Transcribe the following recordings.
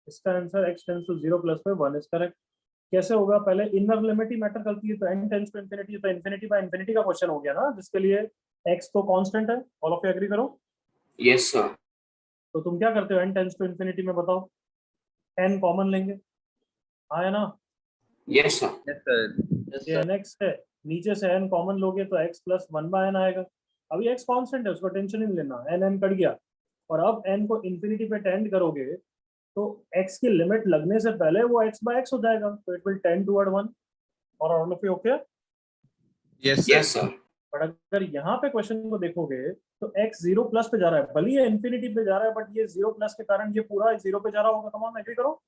इसका answer x tends to 0 plus में 1 is correct. कैसे होगा, पहले इनर लिमिट ही मैटर करती है, तो n टेंस टू इंफिनिटी, तो इंफिनिटी बाय इंफिनिटी का क्वेश्चन हो गया ना, जिसके लिए x तो कांस्टेंट है। ऑल ऑफ यू एग्री करो। Yes sir. तो तुम क्या करते हो, n टेंस टू इंफिनिटी में बताओ, n कॉमन लेंगे, हाँ है ना। Yes sir. Yes sir. ये nx है, नीचे से n कॉमन लोगे तो x प्लस 1/n आएगा। अभी x कांस्टेंट है, उसको टेंशन ही नहीं लेना, n कट गया। और अब n को इंफिनिटी पे टेंड करोगे तो x की लिमिट लगने से पहले वो x/x हो जाएगा, तो इट विल टेंड टुवर्ड 1। और all of you okay. Yes yes sir. But अगर यहाँ पे क्वेश्चन को देखोगे तो x 0 प्लस पे जा रहा है, भले ही इंफिनिटी पे जा रहा है, बट ये 0 प्लस के कारण ये पूरा 0 पे जा रहा होगा। कम ऑन एग्री करो।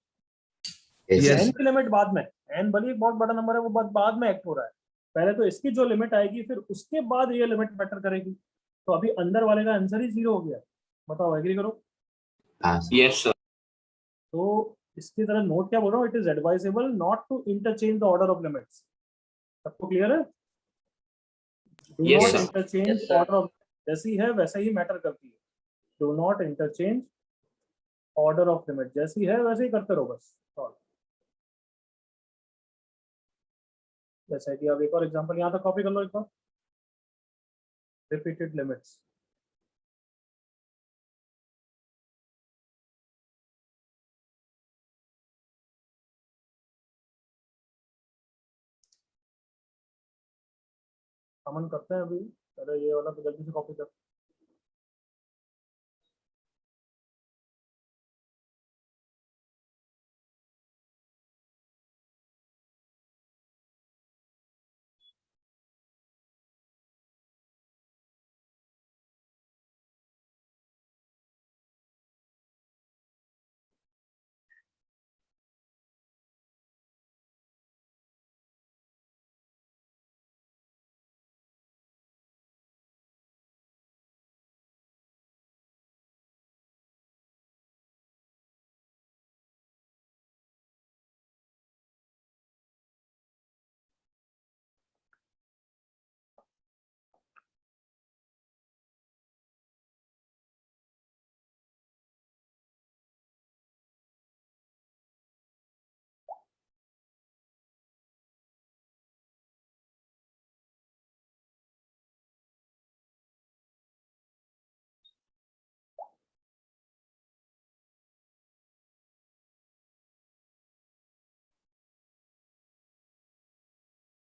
यस n की लिमिट बाद में, n भले ही बहुत बड़ा नंबर है, वो बाद में एक्ट हो रहा है। पहले तो इसकी जो लिमिट आएगी, फिर उसके बाद ये लिमिट मैटर करेगी। तो अभी अंदर वाले का आंसर ही 0 हो गया। बताओ एग्री करो। Yes sir. तो इसकी तरह नोट क्या बोल रहा हूँ, it is advisable not to interchange the order of limits. सबको क्लियर है? Do Yes, not sir. Interchange Yes, sir. Order of, जैसी है वैसे ही मैटर करती है। Do not interchange order of limit, जैसी है वैसे ही करते रहो बस। जैसे कि अब एक और एग्जांपल यहाँ तक कॉपी कर लो एक बार, रिपीटेड लिमिट्स। अमन करते हैं अभी, पहले ये वाला तो जल्दी से कॉपी कर।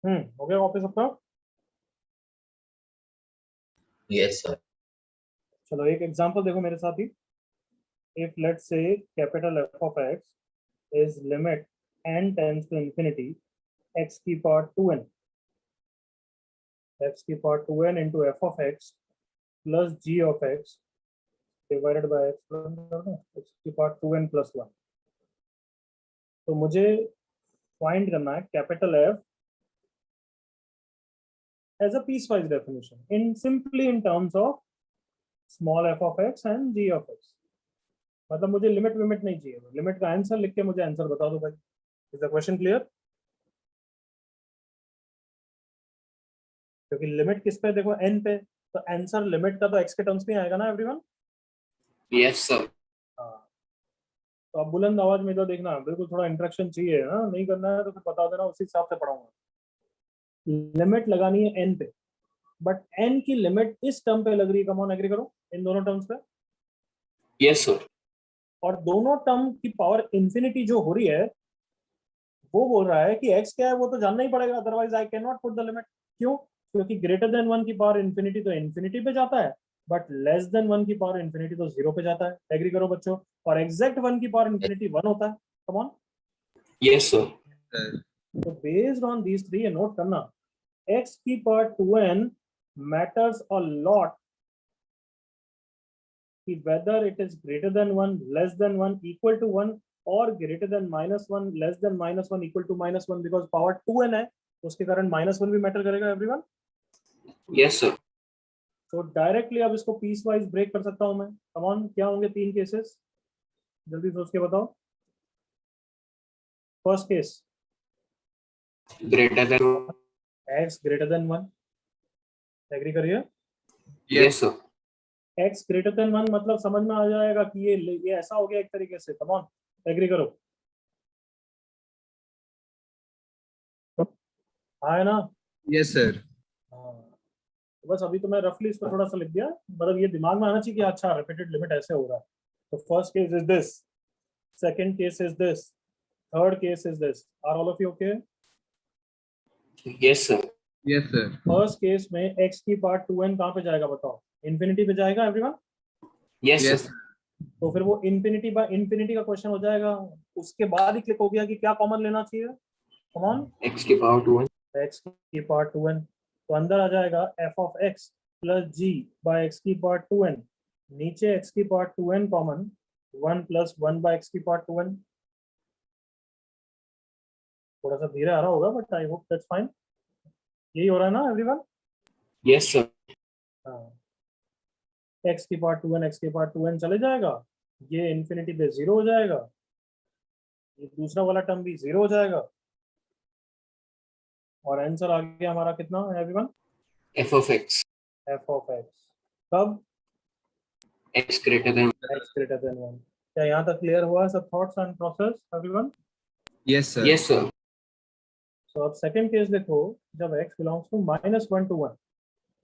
हो गया कॉपी सबका? Yes sir. चलो एक एग्जांपल देखो मेरे साथ ही। If let's say capital F of x is limit n tends to infinity x की पावर 2n, x की power 2n into f of x plus g of x divided by x की power 2n plus 1। तो मुझे find करना है capital F as a piecewise definition in simply in terms of small f of x and g of x। मतलब मुझे limit विमिट नहीं चाहिए, limit का आंसर लिख के मुझे आंसर बता दो भाई। Is the question clear? क्योंकि लिमिट किस पे, देखो n पे, तो आंसर लिमिट का तो x के टर्म्स में आएगा ना एवरीवन। Yes sir. हाँ, तो अब बुलंद आवाज में तो देखना, बिल्कुल थोड़ा इंटरेक्शन चाहिए ना, नहीं करना है तो फिर बता देना, उसी हिसाब से पढ़ाऊंगा। लिमिट लगानी है n पे, बट n की लिमिट इस टर्म पे लग रही है। कम ऑन एग्री करो, इन दोनों टर्म्स पे। Yes sir. और दोनों टर्म की पावर इंफिनिटी जो हो रही है, वो बोल रहा है कि x क्या है वो तो जानना ही पड़ेगा, otherwise I can not put the limit. क्यों? क्योंकि ग्रेटर देन 1 की पावर इंफिनिटी तो इंफिनिटी पे जाता है, बट लेस देन 1 की पावर इंफिनिटी तो 0 पे जाता है। एग्री करो बच्चों। और एग्जैक्ट 1 की पावर इंफिनिटी 1 होता है। Come on. Yes sir. तो बेस्ड ऑन दीस थ्री, ये नोट करना, x की power 2n matters a lot कि whether it is greater than 1, less than 1, equal to 1, और greater than -1, less than -1, equal to -1, because power 2n है, उसके कारण -1 भी मैटर करेगा एवरीवन। Yes sir. तो डायरेक्टली अब इसको पीस वाइज ब्रेक कर सकता हूं मैं। कम ऑन, क्या होंगे 3 केसेस, जल्दी सोच के बताओ। First case, greater than. x greater than 1। Agree करिए। Yes sir. x greater than 1 मतलब समझ में आ जाएगा कि ये ऐसा हो गया एक तरीके से। कम ऑन, एग्री करो, हाँ है ना? Yes, sir. हाँ, तो बस अभी तो मैं रफली इसको थोड़ा सा लिख दिया, मतलब ये दिमाग में आना चाहिए कि अच्छा रिपीटेड लिमिट ऐसे हो रहा है। तो first case is this, second case is this, third case is this. Are all of you okay? Yes, sir. Yes, sir. First case में x की पावर 2n कहाँ पे जाएगा बताओ? इन्फिनिटी पे जाएगा एवरीवन? Yes, Yes. sir. तो फिर वो इन्फिनिटी बाय इन्फिनिटी का क्वेश्चन हो जाएगा, उसके बाद ही क्लिक हो गया कि क्या कॉमन लेना चाहिए। कम ऑन, X की पावर 2 x की पावर 2n, तो अंदर आ जाएगा f of x plus g by x की पावर 2n, नीचे x की power 2n common, 1 plus 1 by x की पावर 2n। थोड़ा सा धीरे आ रहा होगा but I hope that's fine. यही हो रहा है ना एवरीवन? Yes, sir. हाँ, x की पावर 2n x की पावर 2n चले जाएगा, ये इन्फिनिटी पे जीरो हो जाएगा, ये दूसरा वाला टर्म भी जीरो हो जाएगा, और आंसर आ गया हमारा कितना everyone? F of X. f of x कब? X greater than x greater than 1। क्या यहाँ तक क्लियर हुआ है सब thoughts and process everyone? Yes, sir. Yes, sir. तो अब सेकंड केस देखो, जब x बिलोंग्स टू -1 to 1।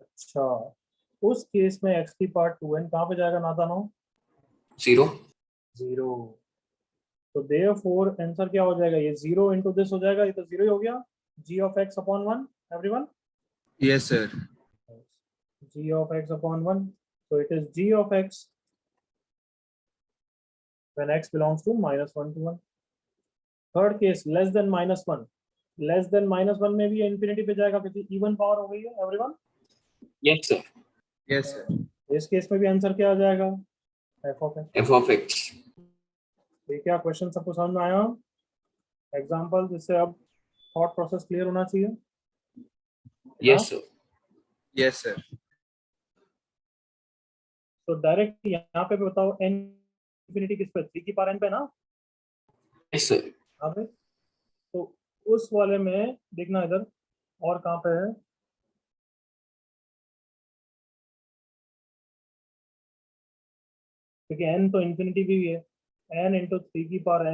अच्छा, उस केस में x की पावर 2n कहाँ पे जाएगा नादानो? 0. 0। तो देयरफॉर आंसर क्या हो जाएगा? ये 0 इंटू दिस हो जाएगा, ये तो 0 ही हो गया। g of x upon 1 everyone? Yes, sir. g of x upon 1, so it is g of x when x belongs to -1 to 1। Third case less than -1, less than -1 में भी इंफिनिटी पे जाएगा क्योंकि इवन पावर हो गई है everyone. Yes, sir. Yes, sir. इस case में भी आंसर क्या आ जाएगा? f of x। F of X. ये क्या क्वेश्चन सबको समझ में आया? एग्जांपल जिससे अब थॉट प्रोसेस क्लियर होना चाहिए। Yes, sir. Yes, sir. तो डायरेक्ट यहाँ पे बताओ n इंफिनिटी किस पे? 3 की पावर n पे ना? Yes, sir. यहाँ पे तो उस वाले में देखना इधर, और कहाँ पे है? क्योंकि n तो इंफिनिटी भी है, n इंटू 3 की power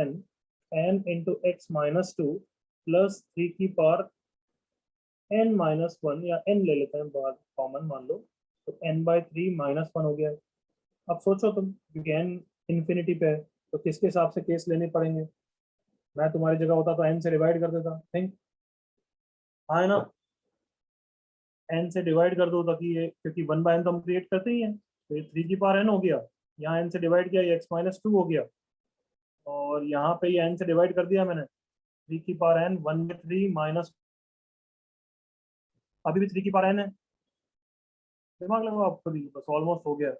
n into x minus 2 plus 3 की पावर n-1, या n ले लेते हैं बात कॉमन मान लो, तो n/3 -1 हो गया। अब सोचो तुम, क्योंकि n इंफिनिटी पे है तो किसके हिसाब से केस लेने पड़ेंगे? मैं तुम्हारी जगह होता तो n से डिवाइड कर देता, थिंक, हाँ है ना? n से डिवाइड कर दो ताकि ये, क्योंकि 1/n तो हम क्रिएट करते ही हैं, तो ये 3 की पावर n हो गया, यहाँ n से डिवाइड किया, ये x-2 हो गया, और यहाँ पे ये n से डिवाइड कर दिया मैंने, 3 की पावर n 1/3 माइनस, अभी भी 3 की पावर n है, दिमाग लगाओ आप खुद ही, बस ऑलमोस्ट हो गया।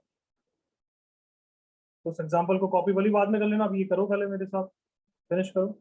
तो उस एग्जाम्पल को कॉपी वाली बाद में कर लेना, अभी ये करो पहले मेरे साथ, फिनिश करो।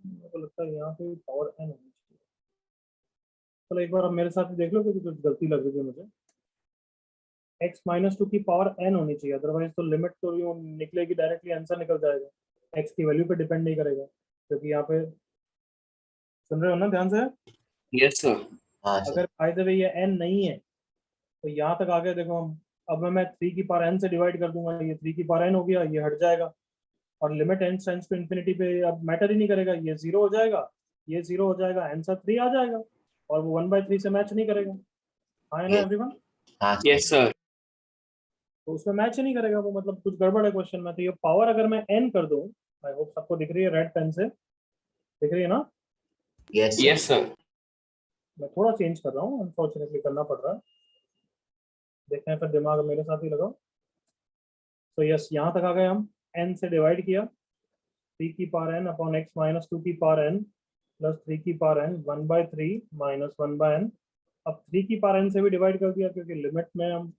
मेरे को लगता है यहाँ पे पावर n होनी चाहिए। चलो एक बार अब मेरे साथ ही देख लो, क्योंकि कुछ गलती लग रही है मुझे। x-2 की पावर n होनी चाहिए, अदरवाइज तो लिमिट तो यूँ निकलेगी डायरेक्टली, आंसर निकल जाएगा, x की वैल्यू पे डिपेंड नहीं करेगा, क्योंकि यहाँ पे सुन रहे हो ना ध्यान से? Yes, sir. हाँ सर। अगर बाय द वे ये n नहीं है तो यहाँ तक आ गए देखो हम। अब मैं 3 की पावर n से डिवाइड कर दूंगा, ये 3 की पावर n हो गया, ये हट जाएगा और limit n tends to infinity पे अब मैटर ही नहीं करेगा, ये 0 हो जाएगा, ये 0 हो जाएगा, आंसर 3 आ जाएगा और वो 1/3 से मैच नहीं करेगा। हाँ ना Yes. एवरीवन? हाँ Yes, sir. तो उसमें मैच ही नहीं करेगा वो, मतलब कुछ गड़बड़ है क्वेश्चन में। तो ये पावर अगर मैं n कर दूं, आई होप सबको दिख रही है रेड पेन से, दिख रही है ना? Yes Yes, sir. मैं थोड़ा चेंज कर रहा हूँ, अनफॉर्चुनेटली करना पड़ रहा है। देखते हैं फिर दिमाग मेरे साथ ही लगाओ। तो यस, यहाँ तक आ गए हम। n से डिवाइड किया, 3 की power n upon x minus 2 की पावर n प्लस 3 की पावर n 1/3 माइनस 1/n। अब 3 की पावर n से भी डिवाइड कर दिया क्योंकि लिमिट में हम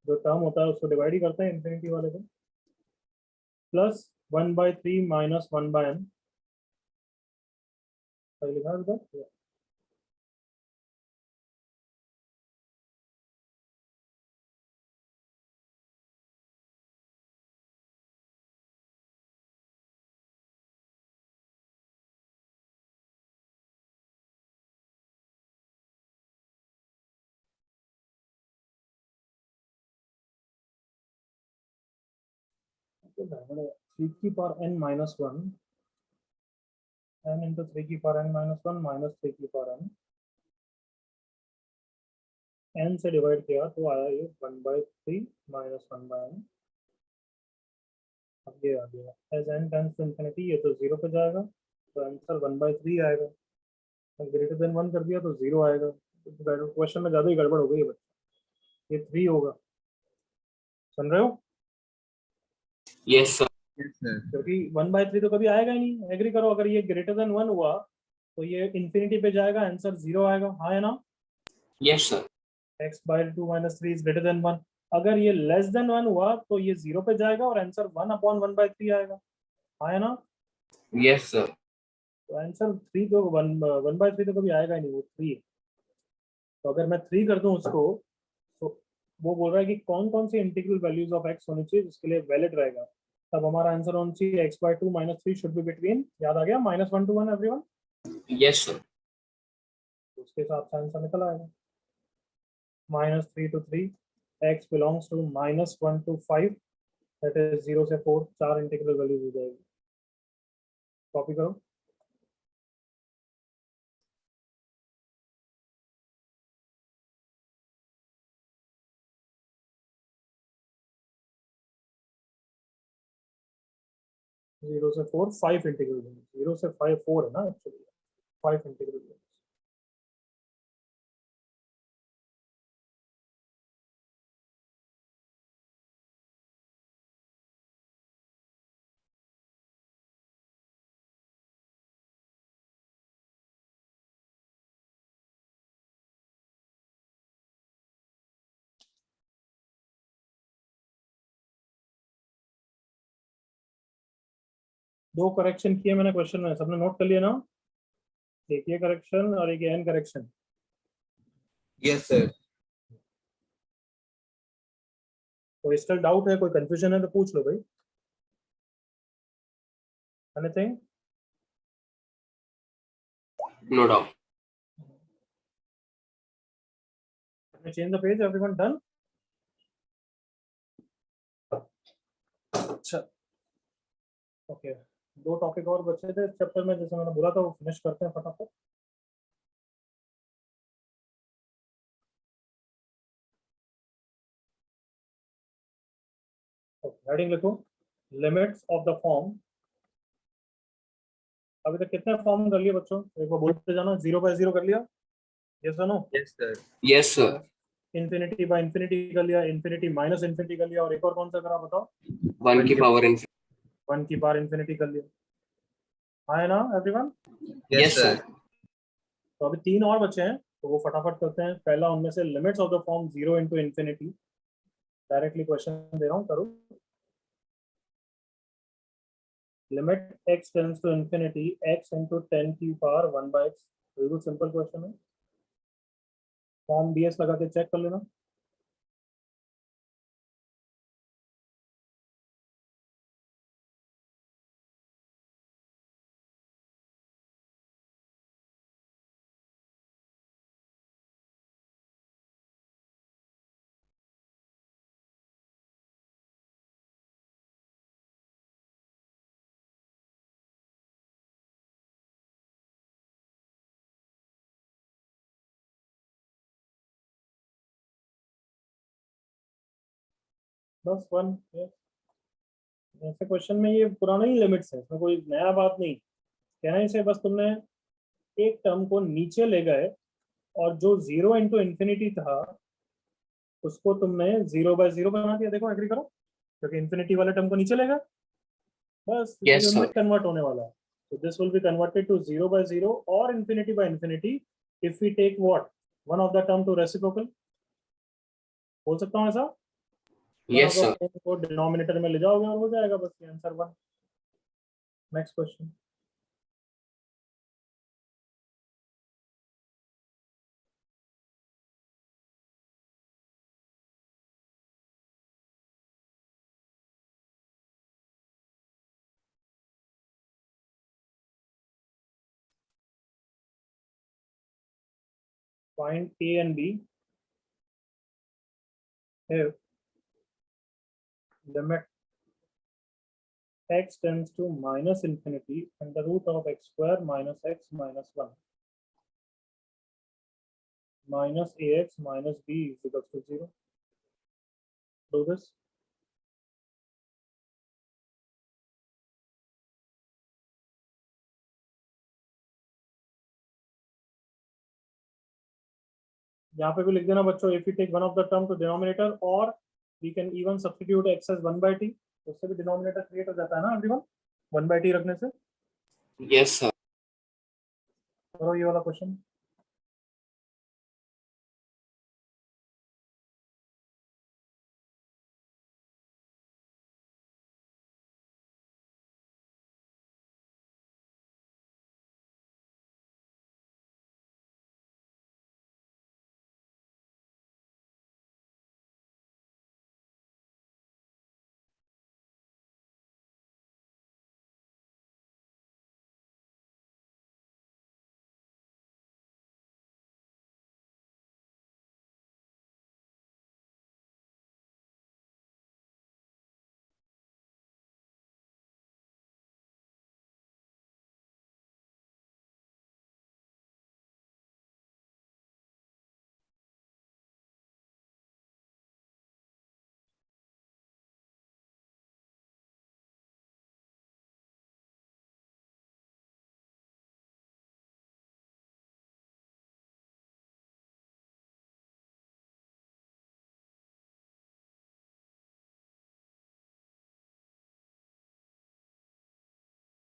जो टर्म होता है उसको डिवाइड ही करते हैं इन्फिनिटी वाले को, प्लस 1/3 माइनस 1/n। सही लिखा है उधर? थ्री की power n minus 1 n into 3 की पावर n माइनस 1 माइनस 3 की पावर n से डिवाइड किया तो आया ये 1/3 माइनस 1/n। अब ये आ गया as n tends to infinity, ये तो 0 पे जाएगा तो आंसर 1/3 आएगा। ग्रेटर देन 1 कर दिया तो 0 आएगा। क्वेश्चन में ज़्यादा ही गड़बड़ हो गई है बच्चा, ये 3 होगा। सुन रहे हो? Yes, sir. Yes, sir. क्योंकि 1/3 तो कभी आएगा ही नहीं, एग्री करो। अगर ये ग्रेटर देन 1 हुआ तो ये इन्फिनिटी पे जाएगा, आंसर 0 आएगा। हाँ है ना? Yes, sir. x/2 minus 3 is greater than 1। अगर ये लेस देन 1 हुआ तो ये 0 पे जाएगा और आंसर 1/1/3 आएगा। हाँ है ना? Yes, sir. तो आंसर 3 तो 1/3 तो कभी आएगा ही नहीं, वो 3 है। तो अगर मैं 3 कर दूं उसको, तो वो बोल रहा है कि कौन कौन सी इंटीग्रल वैल्यूज ऑफ x होनी चाहिए जिसके लिए वैलिड रहेगा। तब हमारा आंसर होना चाहिए x/2 minus 3 should be between, याद आ गया, -1 to 1 एवरीवन। Yes, sir. उसके हिसाब से आंसर निकल आएगा -3 to 3, x belongs to -1 to 5, that is 0 से 4, 4 इंटीग्रल वैल्यूज हो जाएगी। कॉपी करो। जीरो से 4 5 इंटीग्रल वैल्यूज, 0 से 5 4 है ना एक्चुअली, 5 इंटीग्रल वैल्यूज। दो करेक्शन किए मैंने क्वेश्चन में, सबने नोट कर लिया ना? एक ये करेक्शन और एक एन करेक्शन। Yes, sir. कोई स्टिल डाउट है, कोई कंफ्यूजन है तो पूछ लो भाई। Anything? No doubt. Change the page, everyone done? अच्छा ओके, दो टॉपिक और बचे थे इस चैप्टर में, जैसे मैंने बोला था वो फिनिश करते हैं फटाफट। हेडिंग लिखो, लिमिट्स ऑफ द फॉर्म। अभी तक कितने फॉर्म कर लिए बच्चों, एक बार बोलते जाना। 0/0 कर लिया, यस और no? Yes, sir. Yes, sir. Infinity by infinity कर लिया, इन्फिनिटी माइनस इन्फिनिटी कर लिया, और एक और कौन सा करा बताओ? 1 की power infinity. 1 की पावर इन्फिनिटी कर लिया। हाँ है ना एवरीवन? Yes, sir. तो अभी 3 और बचे हैं, तो वो फटाफट करते हैं। पहला उनमें से limits of the form 0 into infinity. Directly question दे रहा हूँ, करो। Limit x tends to infinity x into 10 की पावर 1/x। बिल्कुल सिंपल क्वेश्चन है, फॉर्म ds लगा के चेक कर लेना। बस 1। ऐसे क्वेश्चन में ये पुराना ही लिमिट्स है, इसमें कोई नया बात नहीं। कहने से बस तुमने एक टर्म को नीचे ले गए और जो 0 इंटू इन्फिनिटी था उसको तुमने 0/0 बना दिया। देखो एग्री करो, क्योंकि इन्फिनिटी वाले टर्म को नीचे ले गए, बस ये Yes, उनमें sir. कन्वर्ट होने वाला है। तो this will be converted to 0/0 और infinity if we take what, one of the term to reciprocal. बोल सकता हूँ ऐसा, one of Yes, the sir. Term को डिनोमिनेटर में ले जाओगे और हो जाएगा बस ये answer 1। Next question. Find A and B if limit x tends to minus infinity and the root of x square minus x minus 1 minus ax minus b is equal to 0. Do this. यहाँ पे भी लिख देना बच्चों, if you take one of the term to denominator or we can even substitute x as 1/t, उससे भी denominator create हो जाता है ना एवरीवन, 1/t रखने से। Yes, sir. करो ये वाला क्वेश्चन।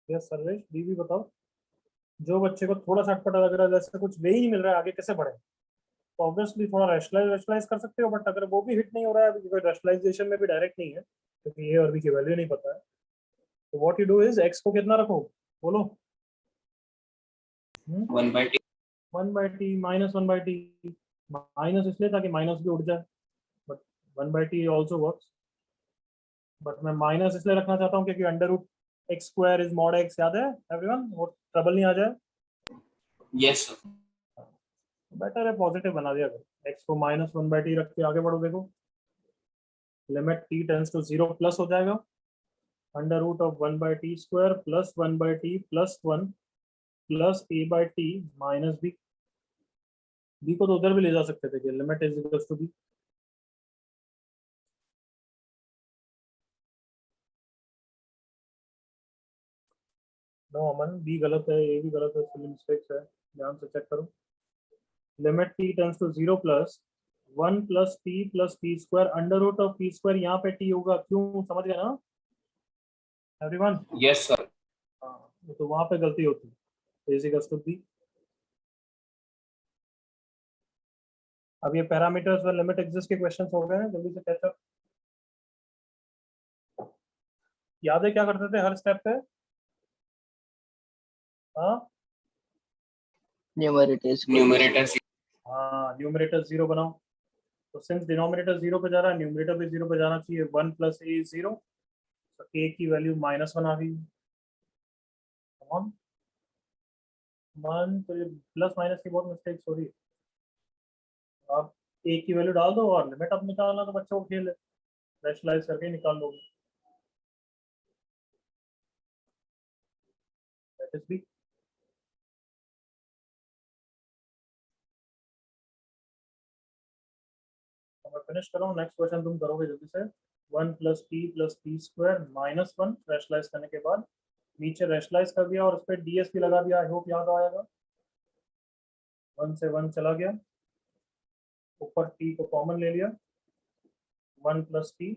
यस सर्वेश, डी भी बताओ। जो बच्चे को थोड़ा सा अटपटा लग रहा है, जैसे कुछ वे ही नहीं मिल रहा है आगे कैसे बढ़े, तो ऑब्वियसली थोड़ा रैशनलाइज कर सकते हो, बट अगर वो भी हिट नहीं हो रहा है, क्योंकि रैशनलाइजेशन में भी डायरेक्ट नहीं है, क्योंकि ए और बी की वैल्यू नहीं पता है, तो what you do is x को कितना रखो, बोलो। 1/t. 1/t minus 1/t, minus इसलिए ताकि माइनस भी उड़ जाए, but 1/t also works, but मैं माइनस इसलिए रखना चाहता हूँ क्योंकि under root x square is mod x, याद है एवरीवन, वो ट्रबल नहीं आ जाए। Yes, sir. बेटर है पॉजिटिव बना दिया, अगर एक्स को माइनस 1/t रख के आगे बढ़ो, देखो limit t tends to 0 plus हो जाएगा under root of 1/t square plus 1/t plus 1 plus a/t minus b। b को तो उधर भी ले जा सकते थे कि limit is equal to b। No Aman, b गलत है, a भी गलत है, स्पेलिंग मिस्टेक्स है, ध्यान से चेक करो। Limit t tends to 0 plus 1 plus p square under root of p square, यहाँ पे t होगा, क्यों समझ गए ना एवरीवन? Yes, sir. हाँ, तो वहां पे गलती होती है, इज इक्वल टू b। अब ये पैरामीटर्स व लिमिट एग्जिस्ट के क्वेश्चंस हो गए हैं, जल्दी से कैचअप। याद है क्या करते थे हर स्टेप पे? हाँ Numerators. Numerator. हाँ, न्यूमरेटर 0 बनाओ, तो सिंस डिनोमिनेटर 0 पे जा रहा है, न्यूमरेटर भी 0 पे जाना चाहिए। 1 प्लस ए 0, तो ए की वैल्यू -1 आ गई। वन वन, तो ये प्लस माइनस की बहुत मिस्टेक्स हो रही है। आप ए की वैल्यू डाल दो और लिमिट अब निकालना तो बच्चों को खेल है, रैशनलाइज करके ही निकाल लोगे। That is b. मैं फिनिश कर रहा हूँ, नेक्स्ट क्वेश्चन तुम करोगे जल्दी से। 1 plus t square minus 1 rationalise करने के बाद नीचे रैशनलाइज कर दिया और उस पर ds भी लगा दिया। आई होप याद आएगा। 1 से 1 चला गया, ऊपर t को कॉमन ले लिया, 1 plus T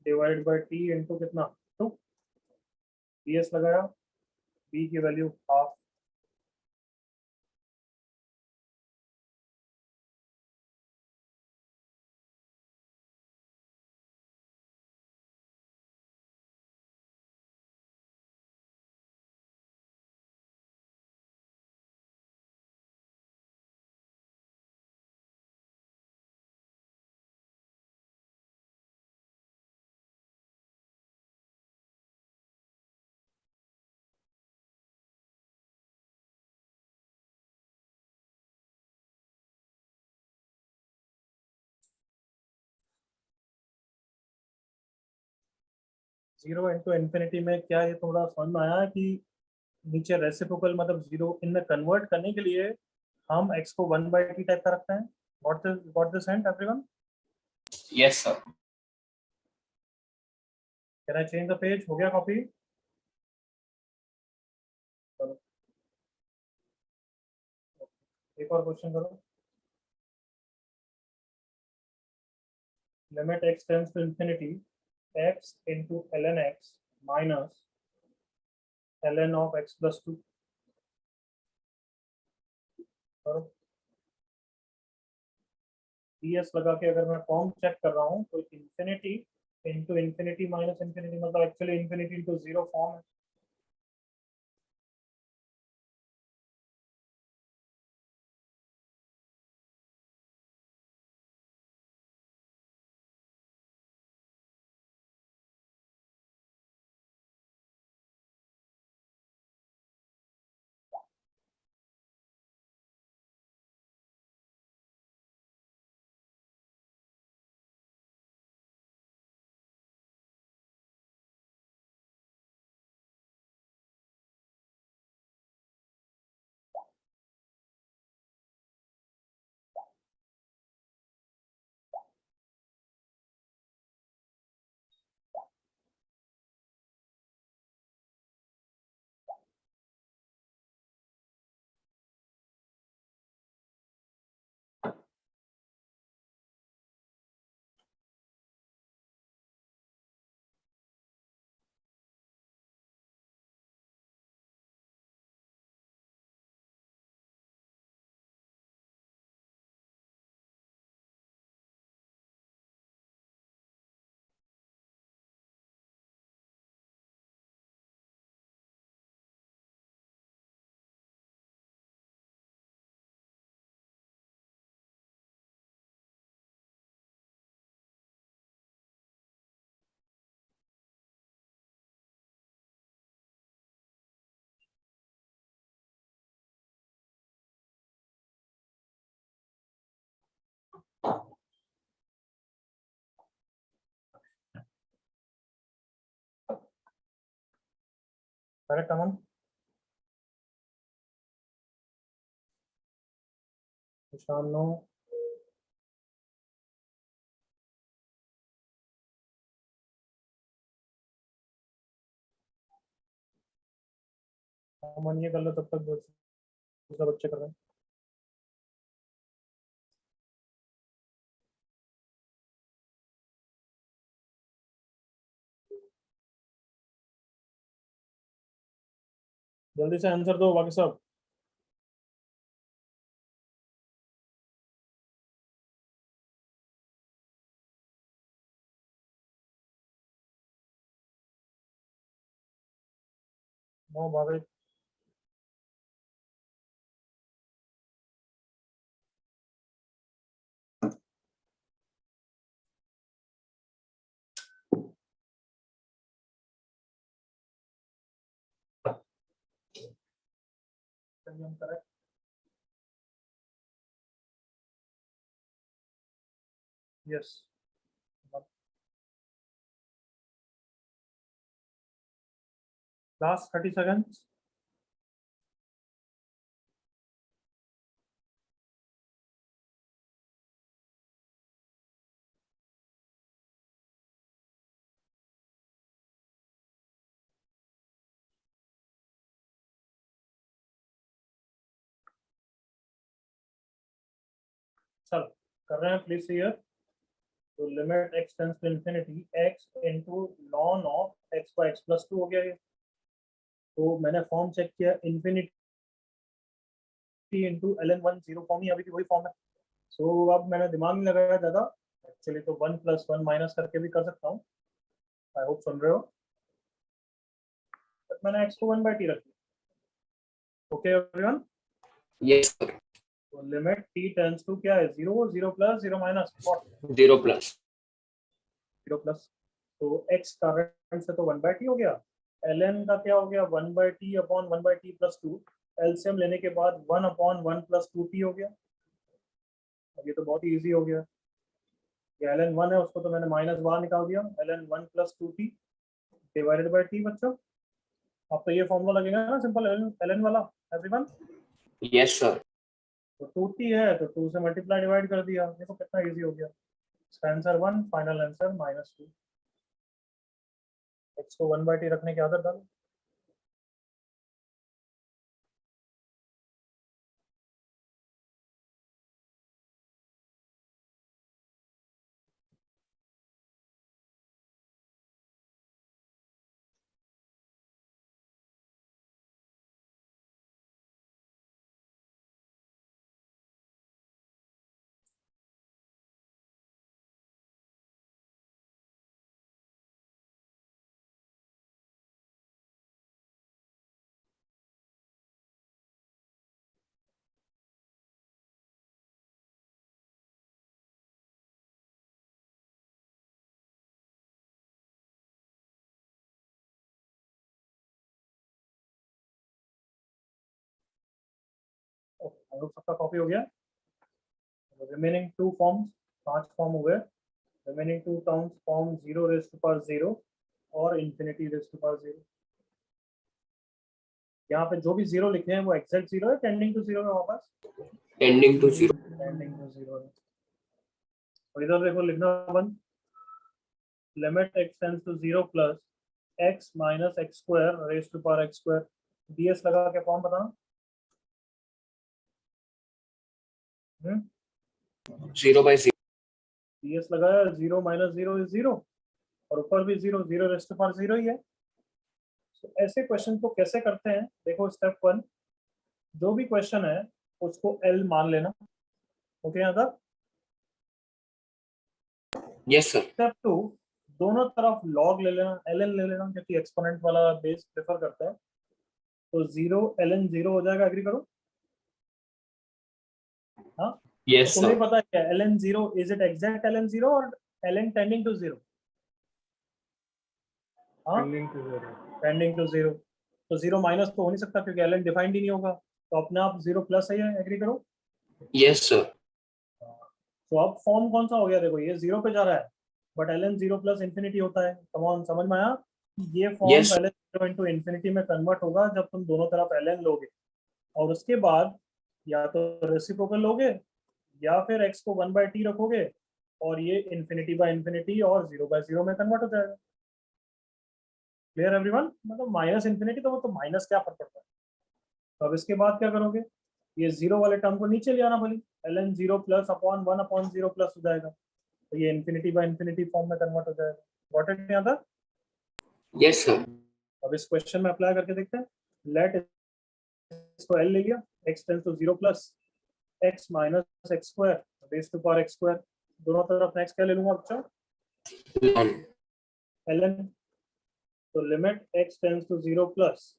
divide by T into कितना 2, ds लगाया, b की value half. Zero into infinity में क्या ये थोड़ा समझ में आया कि नीचे रेसिप्रोकल मतलब जीरो इनमें कन्वर्ट करने के लिए हम x को 1/t टाइप का रखते हैं। Got this and everyone? Yes, sir. Can I change the page? हो गया कॉपी? चलो एक और क्वेश्चन करो। Limit x tends to infinity x into ln x minus ln of x plus 2 करो। ds लगा के अगर मैं फॉर्म चेक कर रहा हूँ तो infinity into infinity minus infinity मतलब actually infinity into zero form है। करेक्ट अमन? निशान नो। अमन ये कर लो तब तक दूसरा बच्चे कर रहे हैं। जल्दी से आंसर दो बाकी सब। नो भाभी। करेक्ट। यस। Last 30 seconds। चलो कर रहे हैं, प्लीज सी हियर। तो limit x tends to infinity x into ln of x by x plus 2 हो गया ये। तो मैंने फॉर्म चेक किया, infinity into ln1 zero form ही अभी भी वही फॉर्म है। सो अब मैंने दिमाग नहीं लगाया ज़्यादा, एक्चुअली तो 1 + 1 माइनस करके भी कर सकता हूँ। आई होप सुन रहे हो। बट मैंने x को 1/t रख दिया। Okay everyone. Yes, sir. तो लिमिट t टेंड्स टू क्या है, 0, 0 प्लस 0 माइनस 0 plus. 0 प्लस। तो x का रेफरेंस से तो 1/t हो गया, ln का क्या हो गया 1/t upon 1/t plus 2, LCM लेने के बाद 1 अपॉन 1 प्लस 2t हो गया। अब ये तो बहुत ही ईजी हो गया। ये ln 1 है, उसको तो मैंने माइनस बाहर निकाल दिया, ln 1 plus 2t divided by t। बच्चों अब तो ये फॉर्मूला लगेगा ना सिंपल ln वाला एवरीवन। Yes, sir. तो 2t है तो 2 से मल्टीप्लाई डिवाइड कर दिया, देखो कितना इजी हो गया। इसका आंसर 1, फाइनल आंसर -2। x को 1/t रखने की आदत डालो। हम लोग सबका कॉपी हो गया। रिमेनिंग 2 फॉर्म्स, 5 फॉर्म हो गए। Remaining 2 terms form 0 raise to power 0 और इंफिनिटी रेज़ टू पावर 0। यहाँ पे जो भी 0 लिखे हैं वो एग्जैक्ट 0 है, टेंडिंग टू 0 है वापस, Tending to 0. टेंडिंग टू 0 है। और इधर देखो लिखना 1, limit x tends to 0 plus x minus x square raise to power x square. ds लगा के फॉर्म बताना। 0 by 0. ds लगाया, 0 माइनस 0 इज 0 और ऊपर भी 0, 0 रेज़ टू पावर 0 ही है। तो ऐसे क्वेश्चन को कैसे करते हैं, देखो स्टेप 1, जो भी क्वेश्चन है उसको l मान लेना। ओके यहाँ तक। Yes, sir. स्टेप 2, दोनों तरफ log ले लेना, ln ले लेना, क्योंकि एक्सपोनेंट वाला बेस प्रेफर करता है। तो 0 ln 0 हो जाएगा, एग्री करो। हाँ Yes, तो तुम्हें sir. पता है क्या ln 0, is it exact ln 0 और ln टेंडिंग टू 0? हाँ टेंडिंग टू 0। तो 0 माइनस तो हो नहीं सकता क्योंकि ln डिफाइंड ही नहीं होगा, तो अपने आप 0 प्लस है, एग्री करो। Yes, sir. तो अब फॉर्म कौन सा हो गया, देखो ये 0 पे जा रहा है बट ln 0 प्लस इंफिनिटी होता है। कमॉन समझ में आया कि ये form Yes. ln 0 into infinity में कन्वर्ट होगा जब तुम दोनों तरफ ln लोगे, और उसके बाद या तो रेसिप्रोकल लोगे या फिर x को 1/t रखोगे और ये इंफिनिटी बाय इंफिनिटी और 0/0 में कन्वर्ट हो जाएगा। Clear everyone? मतलब माइनस इंफिनिटी तो वो तो माइनस क्या फर्क पड़ता है। तो अब इसके बाद क्या करोगे, ये 0 वाले टर्म को नीचे ले आना भले, ln 0 plus upon 1 upon 0 plus हो जाएगा, तो ये इंफिनिटी बाय इंफिनिटी फॉर्म में कन्वर्ट हो जाएगा। गॉट इट यहाँ तक? Yes, sir. अब इस क्वेश्चन में अप्लाई करके देखते हैं। लेट इसको l ले लिया, x tends to 0 plus x minus x square raise to power x square. दोनों तरफ नेक्स्ट क्या ले लूंगा बच्चों, Ln. ln। तो limit x tends to 0 plus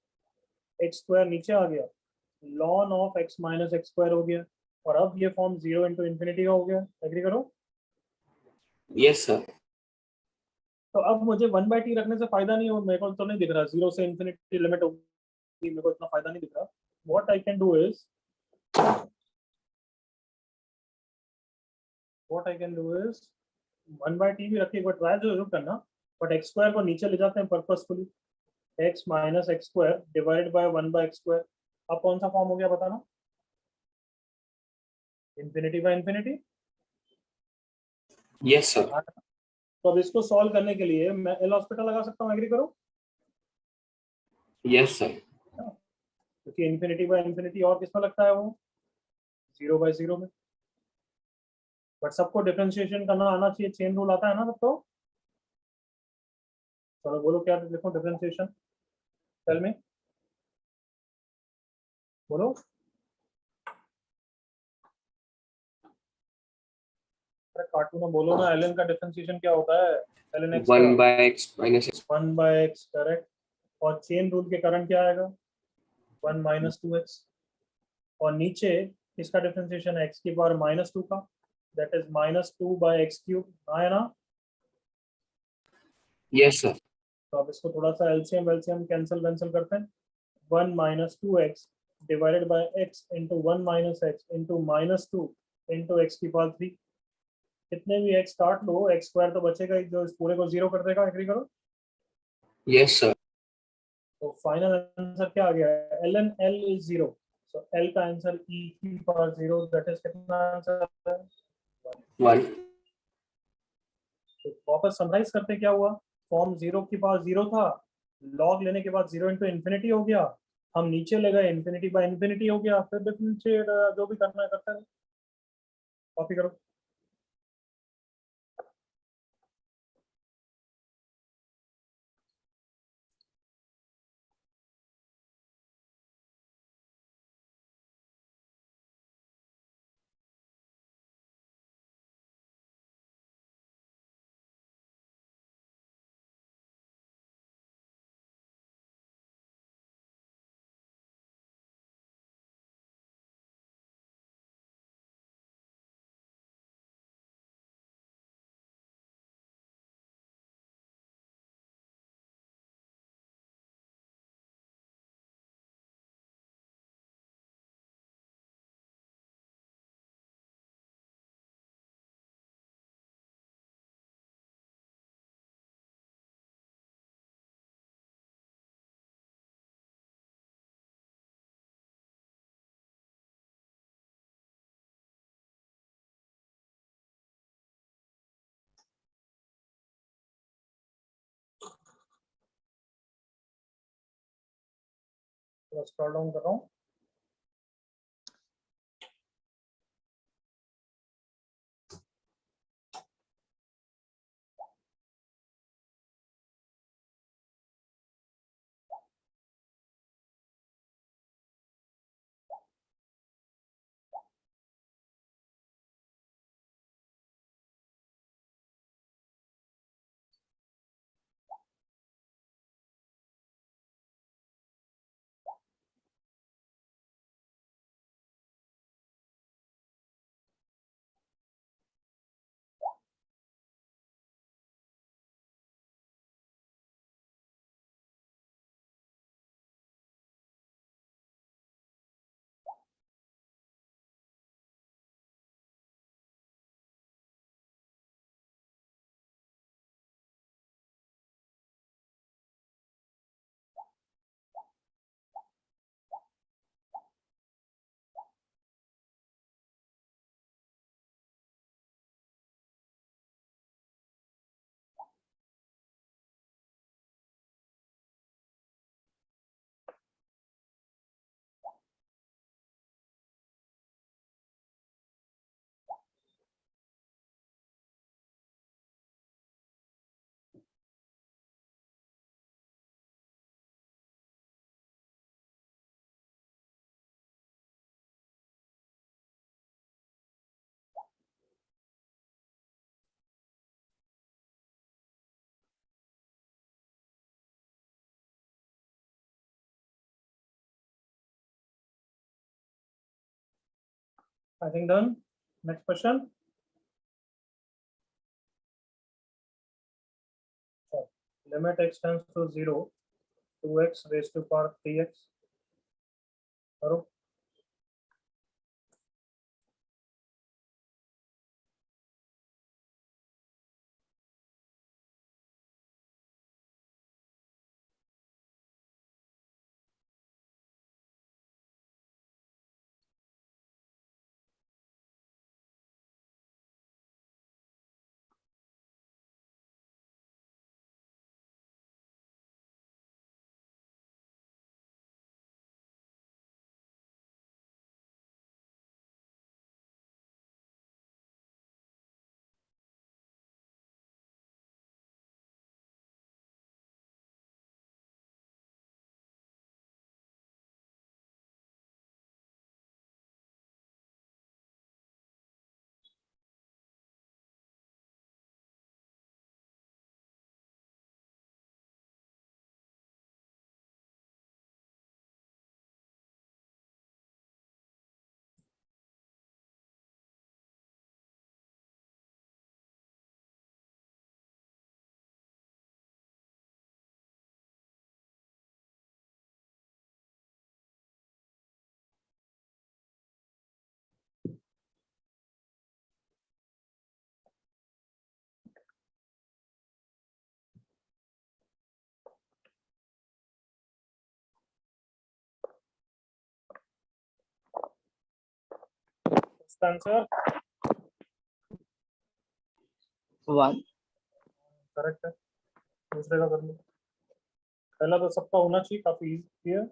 x square नीचे आ गया, ln of x minus x square हो गया, और अब ये फॉर्म 0 इंटू इंफिनिटी का हो गया, एग्री करो। Yes, sir. तो अब मुझे 1/t रखने से फायदा नहीं हो, मेरे को तो नहीं दिख रहा 0 से इंफिनिटी लिमिट होगी, मेरे को इतना फायदा नहीं दिख रहा। What I can do is, what I can do is 1/t भी रखिए, बट ट्राई जरूर करना, बट एक्स स्क्वायर को नीचे ले जाते हैं purposefully. x minus x square divided by 1/x square. अब कौन सा फॉर्म हो गया बताना, infinity by infinity. Yes, sir. तो अब इसको सॉल्व करने के लिए मैं एल हॉस्पिटल लगा सकता हूँ, एग्री करो। Yes, sir. क्योंकि इंफिनिटी बाय इंफिनिटी और किसमें लगता है वो, 0/0 में। बट सबको डिफरेंशिएशन करना आना चाहिए, चेन रूल आता है ना सबको। चलो बोलो क्या लिखो डिफरेंशिएशन, टेल मी, बोलो। अरे कार्टून में बोलो ना, एल का डिफरेंशिएशन क्या होता है, एल एक्स का 1/x minus x. 1/x, correct. और चेन रूल के कारण क्या आएगा, 1 माइनस 2x। और नीचे इसका डिफरेंशिएशन है x की पावर -2 का, दैट इज -2/x³ आया ना। Yes, sir. तो अब इसको थोड़ा सा एलसीएम एलसीएम कैंसिल करते हैं। 1 minus 2x divided by x into 1 minus x into -2 into x की पावर 3। कितने भी x काट लो, x स्क्वायर तो बचेगा ही, जो इस पूरे को जीरो कर देगा। एग्री करो। Yes, sir. तो फाइनल आंसर क्या आ गया, ln l is 0। So l का आंसर e की पावर 0, दैट इज कितना आंसर है। 1. तो वापस समराइज करते क्या हुआ, फॉर्म 0 की पावर 0 था, लॉग लेने के बाद 0 इंटू इन्फिनिटी हो गया, हम नीचे ले गए इन्फिनिटी बाय इन्फिनिटी हो गया, फिर डिफरेंशिएट जो भी करना है करते हैं। कॉपी करो। थोड़ा स्क्रॉल डाउन कर रहा हूँ। I think done. Next question. Limit x tends to 0, 2x raise to power 3x। करो। इसका आंसर 1. करेक्ट है। दूसरे का कर लो। पहला तो सबका होना चाहिए, काफी इजी है।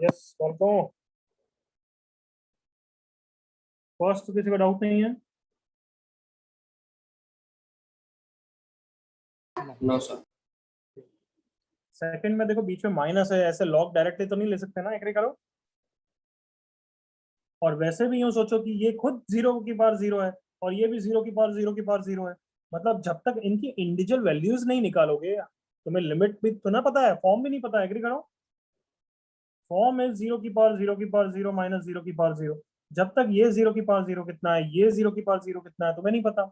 यस, बोलता हूँ। फर्स्ट तो किसी का डाउट नहीं है? No, sir. सेकंड में देखो बीच में माइनस है, ऐसे लॉग डायरेक्टली तो नहीं ले सकते ना, एग्री करो। और वैसे भी यूं सोचो कि ये खुद 0 की पावर 0 है और ये भी 0 की पावर 0 की पावर 0 है। मतलब जब तक इनकी इंडिविजुअल वैल्यूज नहीं निकालोगे, तुम्हें लिमिट भी तो ना पता है, फॉर्म भी नहीं पता है, एग्री करो। फॉर्म है 0 की पावर 0 की पावर 0 माइनस 0 की पावर 0। जब तक ये 0 की पावर 0 कितना है, ये 0 की पावर 0 कितना है, तुम्हें नहीं पता।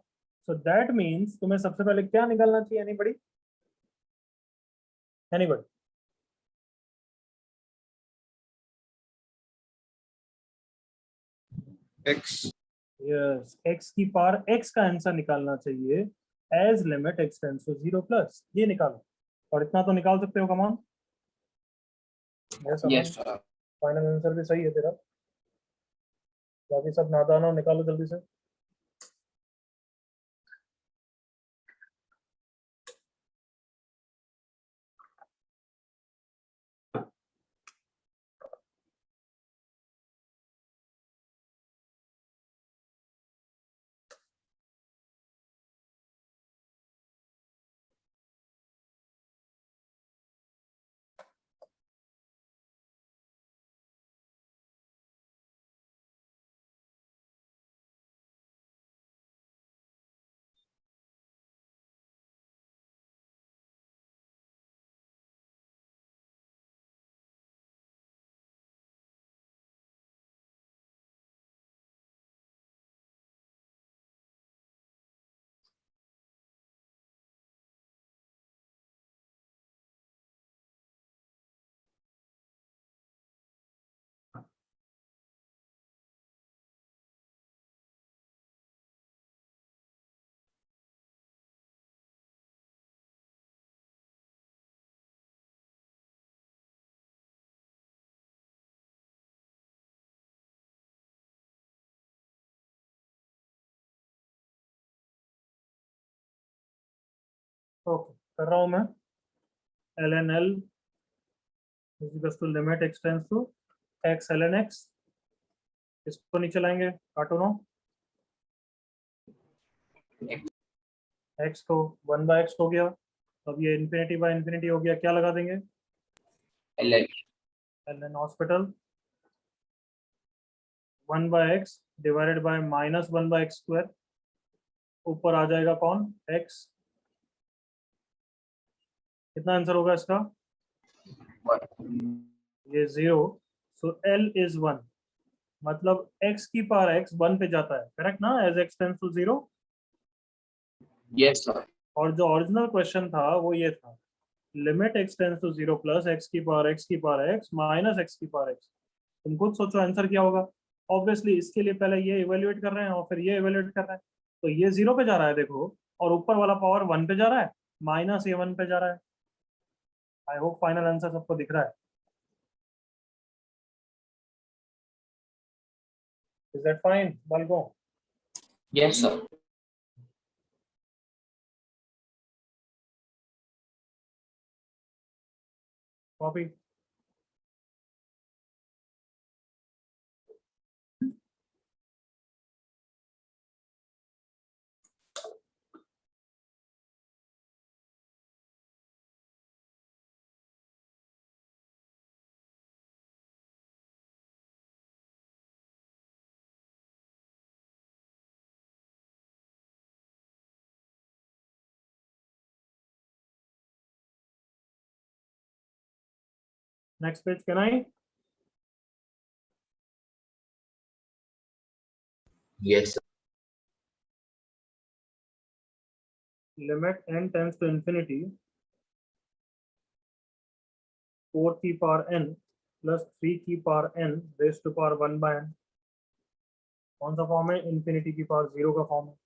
सो दैट मीन्स तुम्हें सबसे पहले क्या निकालना चाहिए? Anybody? Anybody? X. Yes, x की पावर x का आंसर निकालना चाहिए as limit x tends to 0 plus, ये निकालो। और इतना तो निकाल सकते हो, come on. Yes, sir. Final answer भी सही है तेरा। बाकी सब नादान हो, निकालो जल्दी से। ओके, कर रहा हूं मैं। ln l is equals to limit x tends to x ln x। इसको नीचे लाएंगे, काटो ना। x को 1 बाय x हो गया। अब ये इन्फिनिटी बाय इन्फिनिटी हो गया, क्या लगा देंगे? LL. ln हॉस्पिटल 1 by x divided by minus 1 by x square. ऊपर आ जाएगा कौन? x। कितना आंसर होगा इसका? 1. ये 0। सो l इज 1। मतलब x की पावर x 1 पे जाता है, करेक्ट ना? As x tends to 0। Yes, sir. और जो ओरिजिनल क्वेश्चन था वो ये था, limit x tends to 0 plus x की पावर x माइनस x की पावर x। तुम खुद सोचो आंसर क्या होगा। ऑब्वियसली इसके लिए पहले ये इवेल्युएट कर रहे हैं और फिर ये इवेल्युएट कर रहे हैं, तो ये 0 पे जा रहा है देखो, और ऊपर वाला पावर 1 पे जा रहा है, माइनस ये 1 पे जा रहा है। आई होप फाइनल आंसर सबको दिख रहा है। इज दैट फाइन बालको? Yes, sir. Copy. Next page can I? Yes, sir. Limit n tends to infinity 4 की पावर n प्लस 3 की power n raise to power 1 by n। कौन सा form है? इंफिनिटी की पावर 0 का फॉर्म है।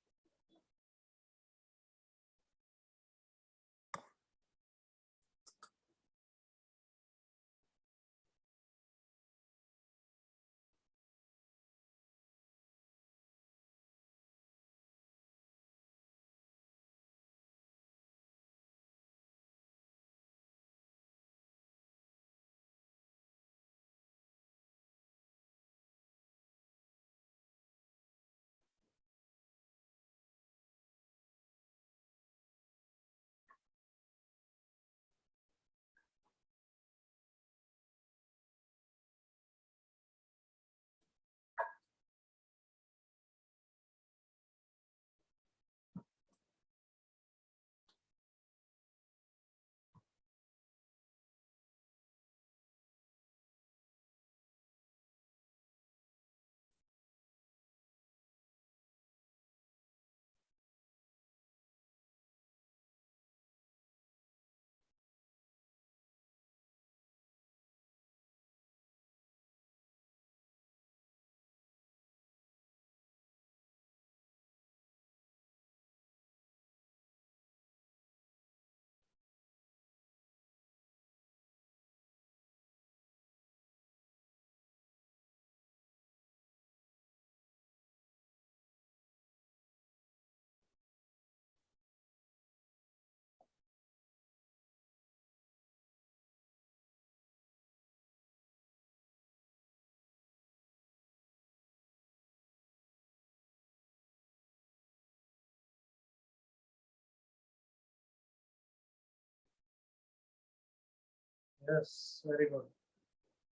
Yes, very good.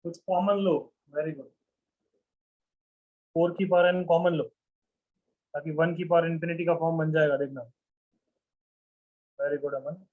कुछ common लो। Very good. 4 की पावर n कॉमन लो, ताकि 1 की पावर इंफिनिटी का फॉर्म बन जाएगा, देखना। वेरी गुड अमन।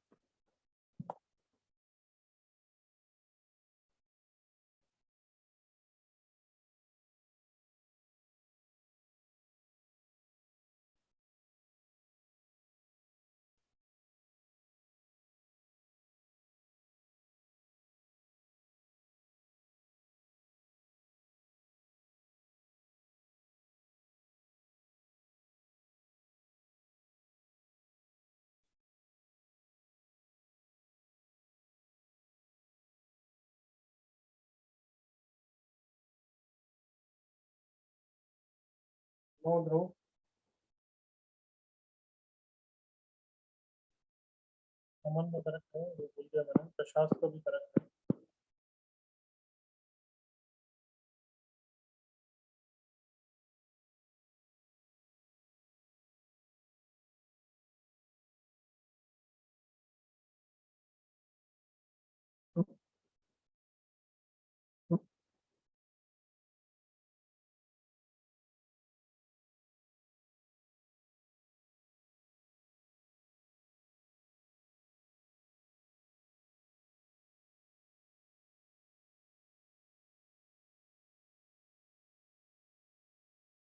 नो ध्रुव। अमन को करेक्ट है, वो भूल गया मैंने। प्रशांत को भी करेक्ट है।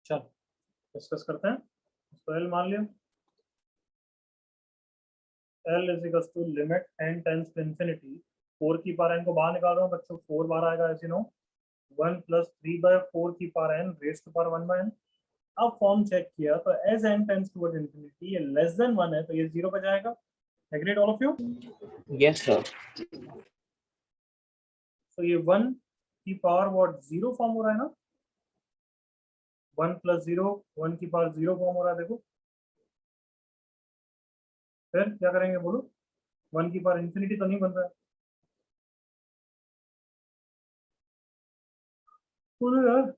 चल डिस्कस करते हैं। सोहेल मान लिया। L is equals to limit n tends to infinity 4 की पावर n को बाहर निकाल रहा हूँ बच्चों, 4 बार आएगा ऐसे नो 1 प्लस 3/4 की power n raise to power 1/n। अब फॉर्म चेक किया तो as n tends toward infinity ये लेस देन 1 है तो ये 0 पे जाएगा। Agreed all of you? Yes, sir. तो ये 1 की पावर व्हाट 0 फॉर्म हो रहा है ना, 1 प्लस 0 1 की पावर 0 फॉर्म हो रहा है देखो। फिर क्या करेंगे बोलो, 1 की पावर इंफिनिटी तो नहीं बन रहा है, बोलो यार।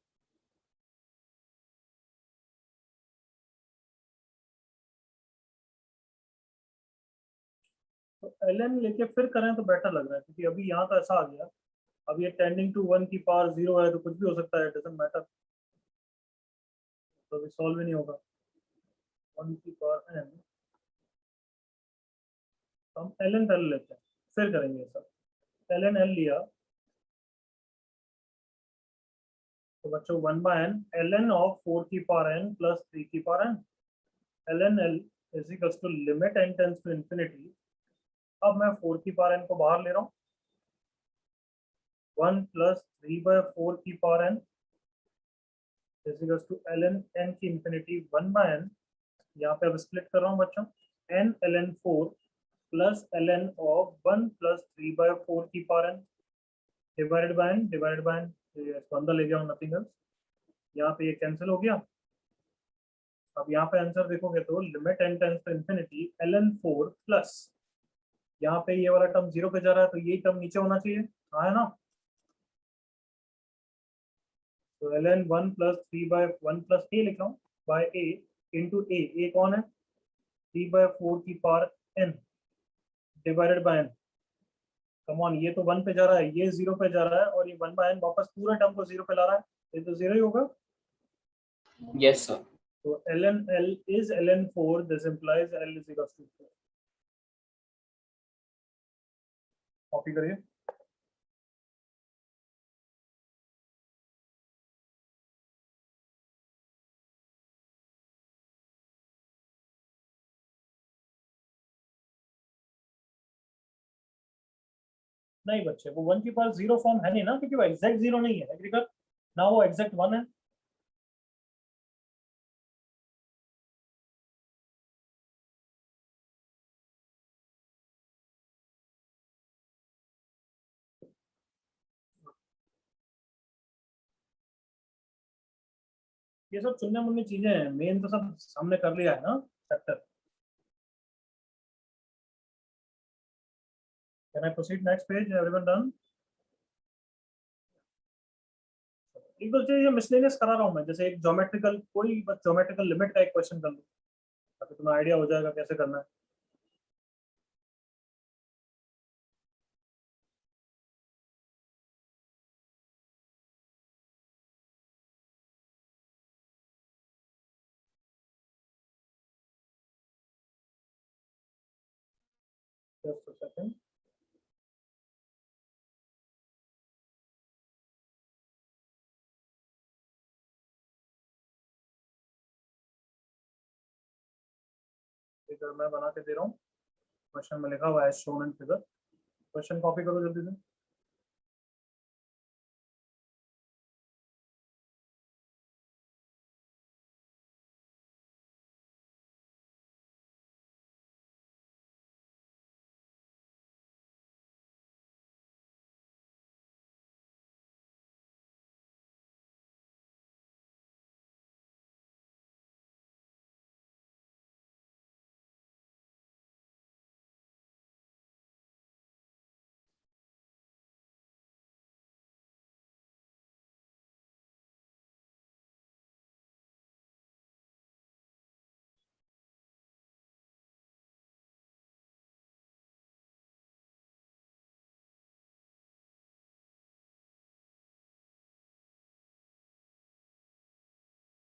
तो ln लेके फिर करें तो बेटर लग रहा है क्योंकि अभी यहाँ तो ऐसा आ गया, अब ये टेंडिंग टू 1 की पावर 0 है तो कुछ भी हो सकता है, डजंट मैटर, तो अभी सॉल्व ही नहीं होगा। 1 की पावर n, तो हम ln l लेते हैं, फिर करेंगे सब। ln l लिया तो बच्चों 1/n ln ऑफ 4 की पावर n प्लस 3 की power n, ln l is equals to limit n tends to infinity. अब मैं 4 की पावर n को बाहर ले रहा हूँ, 1 प्लस 3/4 की power n is equals to ln n की इंफिनिटी 1/n। यहाँ पे अब स्प्लिट कर रहा हूँ बच्चों, n ln 4 plus ln of 1 plus 3/4 की power n divided by n, divided by n, अंदर ले जाओ, नथिंग एल्स। यहाँ पे ये कैंसिल हो गया। अब यहाँ पे आंसर देखोगे तो limit n tends to infinity ln 4 plus, यहाँ पे ये वाला टर्म 0 पे जा रहा है तो ये टर्म नीचे होना चाहिए, हाँ है ना। तो ln 1 प्लस 3/1 प्लस a लिख रहा हूँ बाय a इंटू a कौन है 3/4 की power n divided by n। Come on, ये तो 1 पे जा रहा है, ये 0 पे जा रहा है और ये 1/n वापस पूरे टर्म को 0 पे ला रहा है, ये तो 0 ही होगा। Yes, sir. तो ln l is ln 4, this implies l is equals to 4। Copy करिए। नहीं बच्चे, वो 1 की पावर 0 फॉर्म है नहीं ना, क्योंकि वो एग्जैक्ट 0 नहीं है, एग्री कर ना, वो एग्जैक्ट 1 है। ये सब चुनने मुन्ने चीजें हैं, मेन तो सब हमने कर लिया है ना chapter. Can I proceed next page, everyone done? एक दो चीज मिसलेनियस करा रहा हूँ मैं, जैसे एक ज्योमेट्रिकल, कोई बस ज्योमेट्रिकल लिमिट का एक क्वेश्चन कर लो ताकि तुम्हें आइडिया हो जाएगा कैसे करना है। Just a second. फिगर मैं बना के दे रहा हूँ, क्वेश्चन में लिखा हुआ है shown in figure, question copy करो जल्दी से।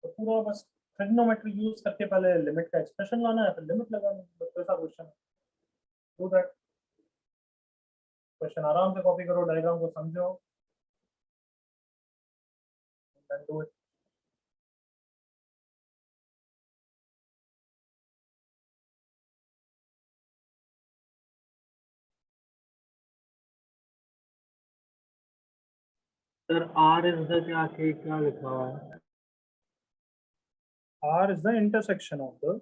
तो पूरा बस ट्रिग्नोमेट्री यूज करके पहले लिमिट का एक्सप्रेशन लाना है, फिर लिमिट लगाना है, बस वैसा क्वेश्चन है। Do that. क्वेश्चन आराम से कॉपी करो, डायग्राम को समझो, and do it. Sir are is the क्या लिखा हुआ है? R is the intersection of the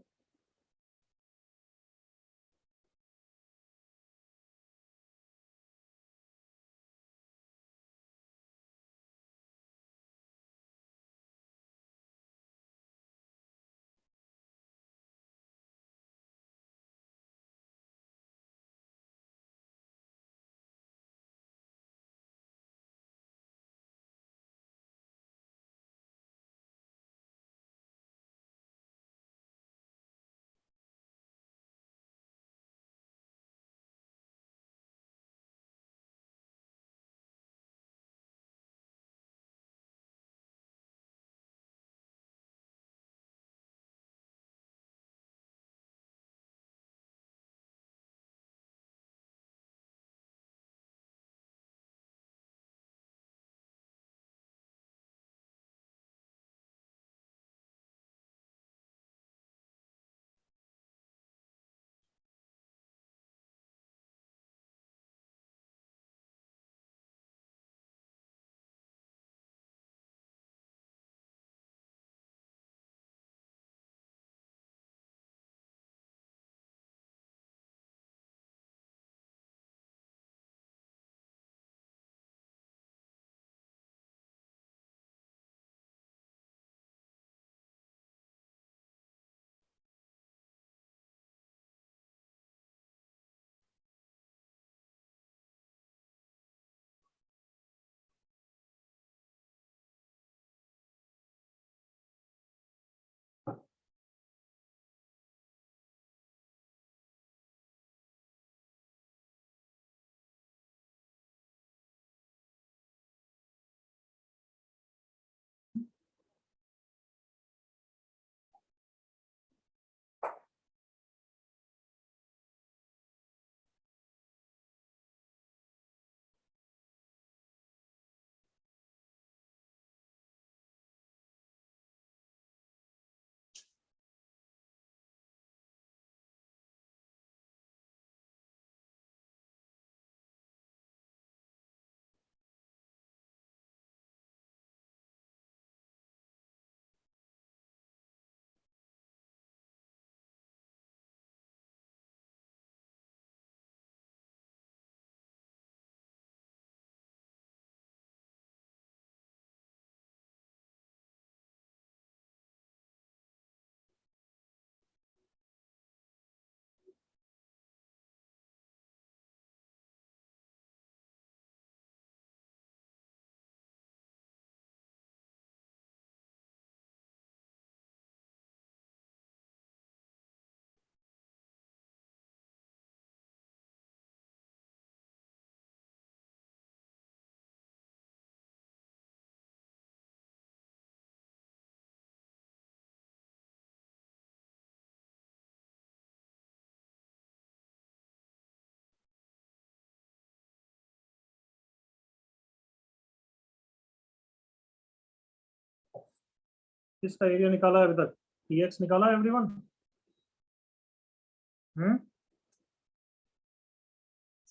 किसका एरिया निकाला है अभी तक? Tx निकाला है एवरीवन?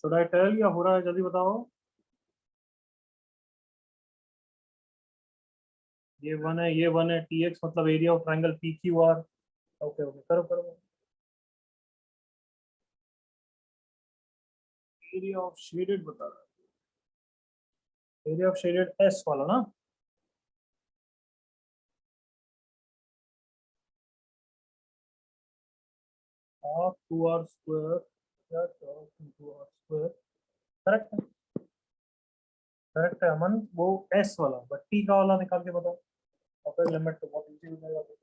शुड आई टेल या हो रहा है? जल्दी बताओ। ये 1 है, ये 1 है। Tx मतलब area of triangle PQR। Okay okay, करो करो। एरिया ऑफ शेडेड बता रहा है, एरिया ऑफ शेडेड S वाला ना। हाफ 2r स्क्वायर या 2r स्क्वायर। करेक्ट है, करेक्ट है अमन। वो S वाला, बट T का वाला निकाल के बताओ और फिर लिमिट तो बहुत इजी हो जाएगा।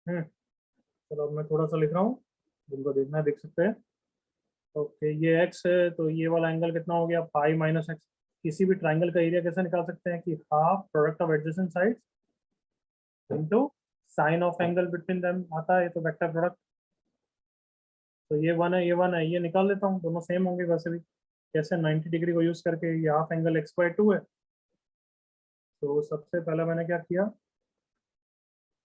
चलो अब मैं थोड़ा सा लिख रहा हूँ, जिनको देखना है देख सकते हैं। ओके ये x है, तो ये वाला एंगल कितना हो गया, पाई माइनस एक्स। किसी भी ट्राइंगल का एरिया कैसे निकाल सकते हैं कि half product of adjacent sides into sine of angle between them आता है, ये तो वेक्टर प्रोडक्ट। तो ये 1 है, ये 1 है, ये निकाल लेता हूँ, दोनों सेम होंगे वैसे भी। कैसे, 90 डिग्री को यूज करके, ये हाफ एंगल x/2 है। तो सबसे पहला मैंने क्या किया,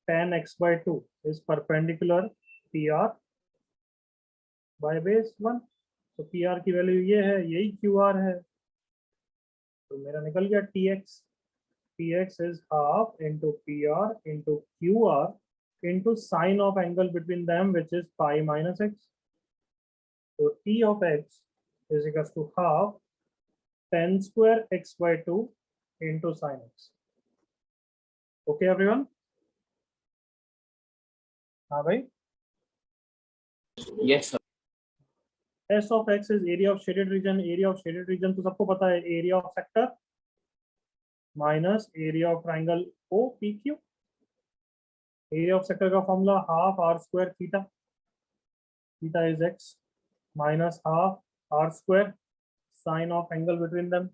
tan x/2 is perpendicular PR by base 1। तो PR की वैल्यू ये है, यही QR है, तो मेरा निकल गया TX is half into PR into QR into sine of angle between them, which is pi minus x. So T of x is equals to half tan square x/2 into sine x. Okay everyone? हाँ भाई, Yes, sir. S of x is area of shaded region. Area of shaded region तो सबको पता है, area of sector minus area of triangle OPQ. Area of sector का formula half r square theta. Theta is x minus half r square sine of angle between them.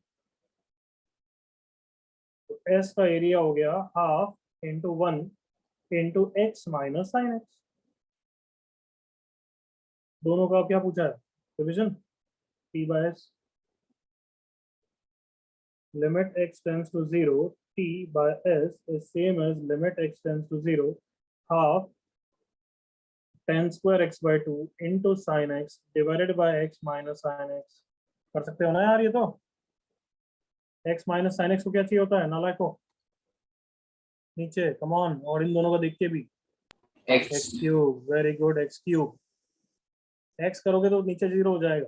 तो S का area हो गया half into 1 into x minus sine x. दोनों का क्या पूछा है, division T by S। Limit x tends to 0, T by S is same as limit x tends to 0 half tan square x/2 into sin x divided by x minus sin x। कर सकते हो ना यार, ये तो x minus sine x को क्या चाहिए होता है, नालायक को नीचे, कम ऑन, और इन दोनों को देख के भी X. X cube, very good, x cube. X करोगे तो नीचे 0 हो जाएगा,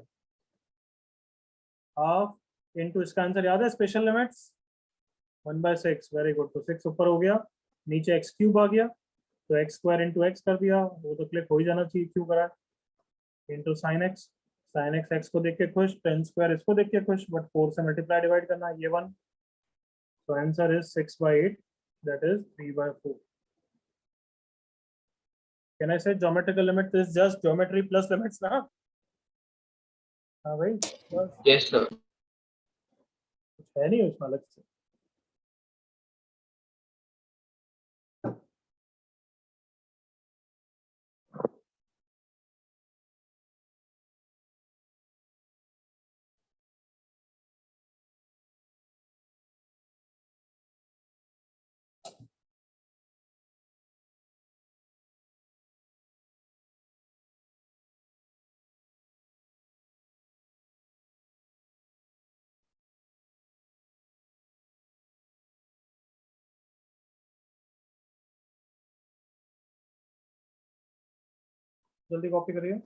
हाफ इंटू, इसका आंसर याद है, स्पेशल लिमिट्स 1/6, वेरी गुड। तो 6 ऊपर हो गया, नीचे एक्स क्यूब आ गया, तो एक्स स्क्वायर इंटू एक्स कर दिया, वो तो क्लिक हो ही जाना चाहिए, क्यों करा, into sine x. Sine x x को देख के खुश, टेन स्क्वायर इसको देख के खुश, बट 4 से मल्टीप्लाई डिवाइड करना, ये 1। तो answer is 6/8, that is 3/4। Can I say geometrical limit is just geometry plus limits ना? हाँ भाई, बस Yes, sir. कुछ है नहीं उसमें अलग से। जल्दी कॉपी करिए।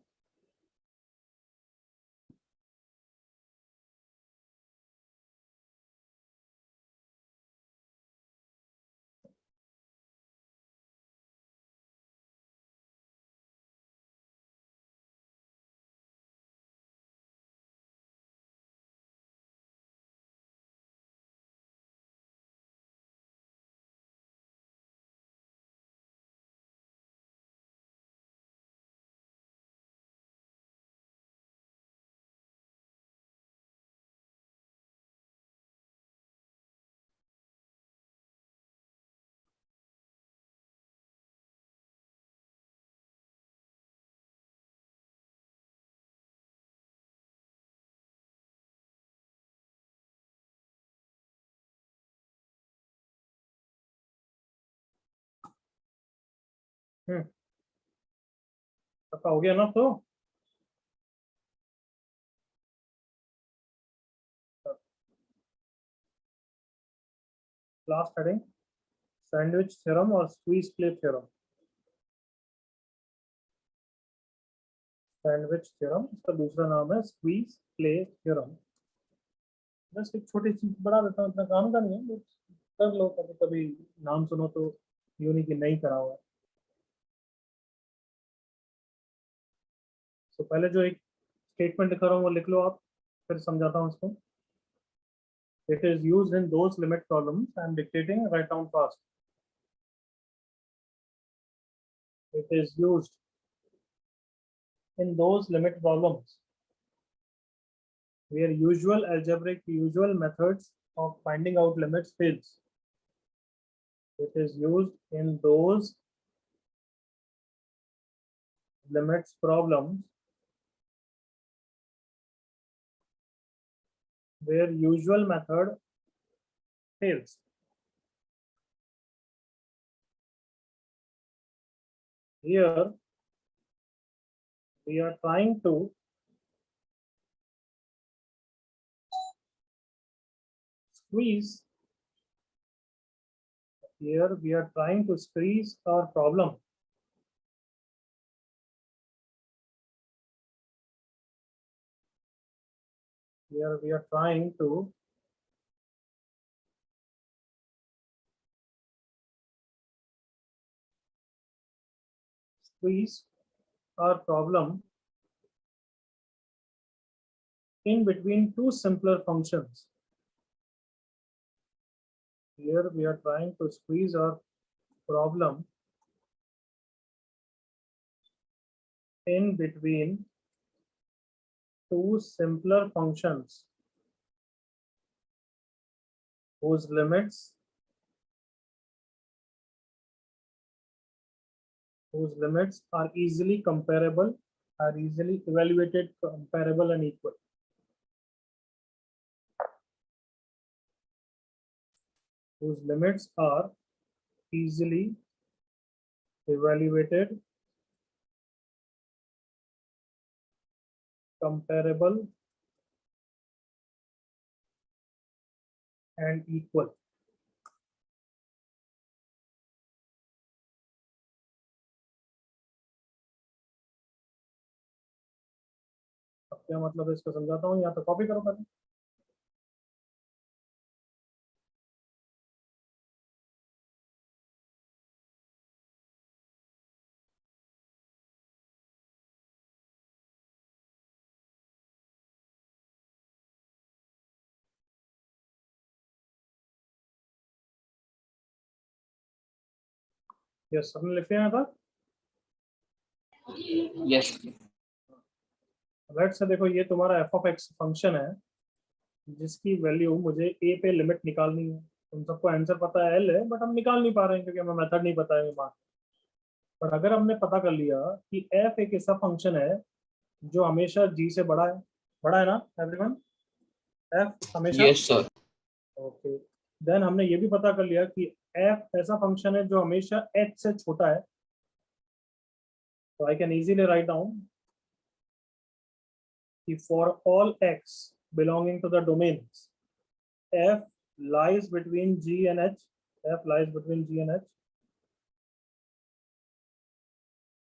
पक्का हो गया ना? तो लास्ट हेडिंग, सैंडविच थ्योरम और squeeze plate theorem. Sandwich theorem, इसका दूसरा नाम है स्क्वीज प्लेट थ्योरम। बस एक छोटी चीज बता देता हूँ, इतना काम का नहीं है, बस कर लो, कभी कभी नाम सुनो तो यूं नहीं कि नहीं करा हुआ है। तो पहले जो एक स्टेटमेंट लिखा रहा हूँ वो लिख लो आप, फिर समझाता हूँ इसको। It is used in those limit problems I am dictating, write down fast. It is used in those limit problems where usual methods of finding out limits fails. It is used in those limits problems where usual method fails. Here we are trying to squeeze. Here we are trying to squeeze our problem. Here we are trying to squeeze our problem in between two simpler functions. Here we are trying to squeeze our problem in between two simpler functions whose limits are easily comparable, are easily evaluated, comparable and equal. Whose limits are easily evaluated, comparable and equal. अब क्या मतलब है इसको समझाता हूँ, या तो copy करो पहले। यस, सबने लिखे हैं था। Yes. राइट से देखो, ये तुम्हारा एफ ऑफ एक्स फंक्शन है जिसकी वैल्यू मुझे ए पे लिमिट निकालनी है। तुम सबको आंसर पता है एल है, बट हम निकाल नहीं पा रहे हैं क्योंकि हमें मेथड नहीं पता है बात। पर अगर हमने पता कर लिया कि एफ एक ऐसा फंक्शन है जो हमेशा जी से बड़ा है ना एवरीवन? एफ हमेशा Yes, sir. ओके। देन हमने ये भी पता कर लिया कि एफ ऐसा फंक्शन है जो हमेशा एच से छोटा है। तो I can easily write down कि for all x belonging to the domains f lies between g and h. F lies between g and h.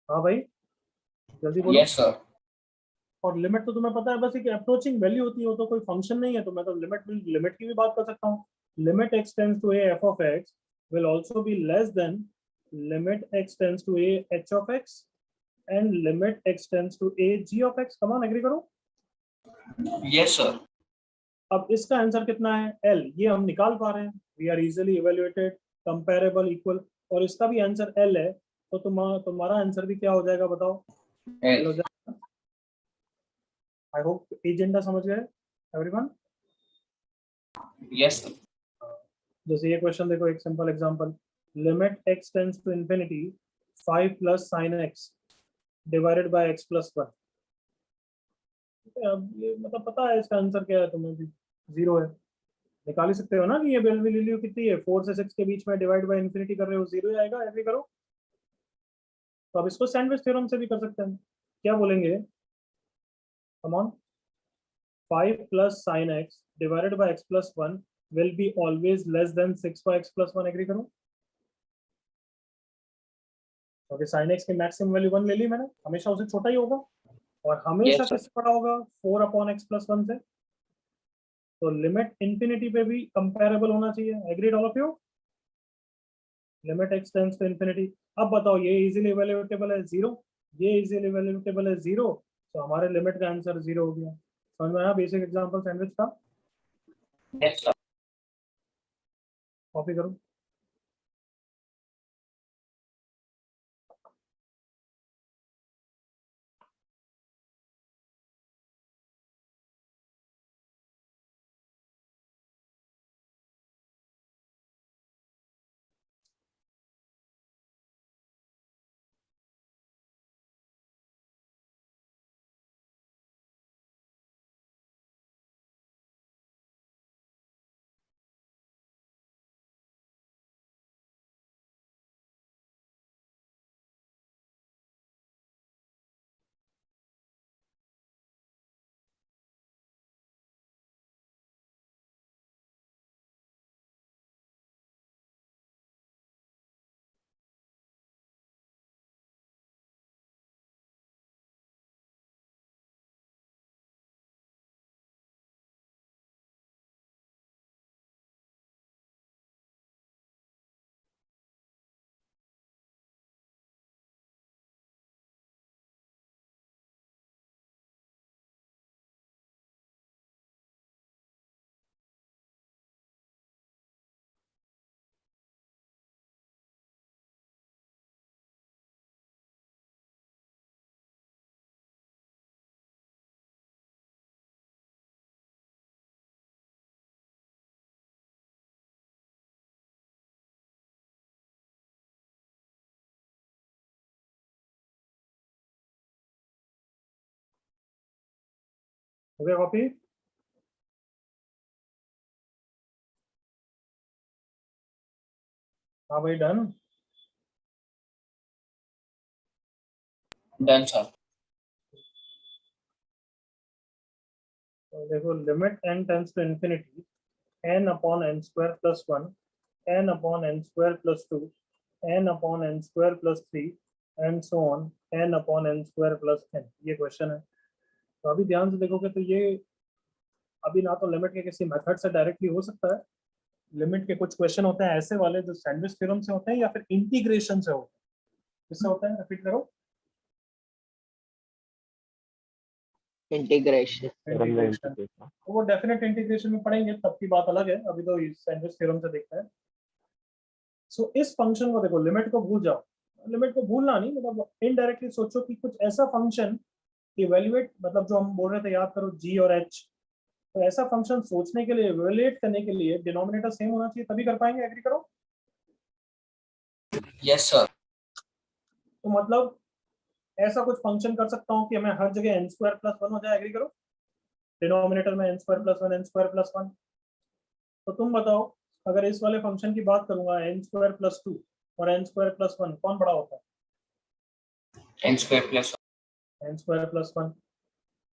हाँ भाई, जल्दी बोलो। Yes, sir. और लिमिट तो तुम्हें पता है, बस एक अप्रोचिंग वैल्यू होती है, वो तो कोई फंक्शन नहीं है। तो मैं तो लिमिट की भी बात कर सकता हूँ। Limit x tends to a f of x will also be less than limit x tends to a h of x and limit x tends to a g of x. Come on, agree करो। Yes, sir. अब इसका answer कितना है? L। ये हम निकाल पा रहे हैं। We are easily evaluated, comparable, equal. और इसका भी आंसर L है। तो तुम्हारा आंसर भी क्या हो जाएगा बताओ? L हो जाएगा। आई होप एजेंडा समझ गए एवरीवन। Yes, sir. जैसे ये क्वेश्चन देखो, एक simple example. Limit x tends to infinity 5 plus sine x divided by x plus 1। अब ये मतलब पता है इसका आंसर क्या है तुम्हें भी, 0 है। निकाल ही सकते हो ना कि ये वैल्यू कितनी है, 4 से 6 के बीच में डिवाइड बाय इंफिनिटी कर रहे हो, 0 आएगा। एग्री करो। तो अब इसको सैंडविच थ्योरम से भी कर सकते हैं। क्या बोलेंगे? Come on. 5 plus sine x divided by x plus 1 will be always less than 6 by x plus 1। Agree करो। क्योंकि साइन x की मैक्सिमम वैल्यू 1 ले ली मैंने, हमेशा उससे छोटा ही होगा। और हमेशा Yes, sir. किससे बड़ा होगा? 4 अपॉन x प्लस 1 से। तो लिमिट इंफिनिटी पे भी कंपेरेबल होना चाहिए। Agreed all of you? Limit x tends to infinity. अब बताओ, ये इजीली इवैल्यूएटेबल है 0, ये इजीली इवैल्यूएटेबल है 0। तो हमारे लिमिट का आंसर 0 हो गया। समझ में आया बेसिक एग्जांपल सैंडविच का? Yes, sir. कॉपी करो। हो गया कॉपी? हाँ भाई डन। Done, sir. तो देखो limit n tends to infinity n upon n square plus 1 n upon n square plus 2 n upon n square plus 3 and so on n upon n square plus n। ये question है। तो अभी ध्यान से देखोगे तो ये अभी ना तो लिमिट के किसी मेथड से डायरेक्टली हो सकता है, लिमिट के कुछ क्वेश्चन होते हैं ऐसे वाले जो सैंडविच थ्योरम से होते हैं या फिर इंटीग्रेशन से होते हैं। किससे होते हैं? रिपीट करो। इंटीग्रेशन। इंटीग्रेशन। तो वो डेफिनेट इंटीग्रेशन में पढ़ेंगे तब की बात अलग है, अभी तो सैंडविच थ्योरम से देखते हैं। सो इस फंक्शन को देखो, लिमिट को भूल जाओ, लिमिट को भूलना नहीं, मतलब इनडायरेक्टली सोचो कि कुछ ऐसा फंक्शन इवेल्युएट, मतलब जो हम बोल रहे थे याद करो g और h, तो ऐसा फंक्शन सोचने के लिए, इवेल्युएट करने के लिए डिनोमिनेटर सेम होना चाहिए तभी कर पाएंगे। एग्री करो? Yes, sir. तो मतलब ऐसा कुछ फंक्शन कर सकता हूँ कि हमें हर जगह n स्क्वायर प्लस 1 हो जाए। एग्री करो? डिनोमिनेटर में n square plus 1 n square plus 1। तो तुम बताओ, अगर इस वाले फंक्शन की बात करूंगा n स्क्वायर प्लस 2 और n स्क्वायर प्लस 1, कौन बड़ा होता है? N square plus n square plus 1।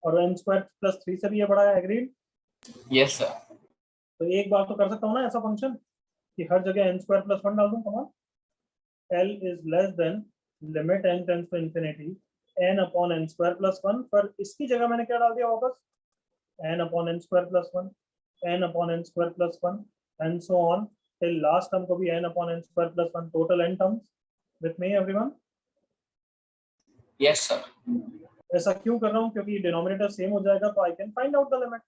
और n स्क्वायर प्लस 3 से भी ये बड़ा है। एग्रीड? 1. Yes, sir. तो एक बार तो कर सकता हूँ ना ऐसा फंक्शन कि हर जगह n स्क्वायर प्लस 1 डाल दूं। Come on l is less than limit n tends to infinity n upon n square plus 1, पर इसकी जगह मैंने क्या डाल दिया वापस? n upon n square plus 1 n upon n square plus 1 and so on till last term को भी n upon n square plus 1, total n terms. With me everyone? Yes, sir. ऐसा क्यों कर रहा हूँ? क्योंकि डिनोमिनेटर सेम हो जाएगा तो I can find out the limit.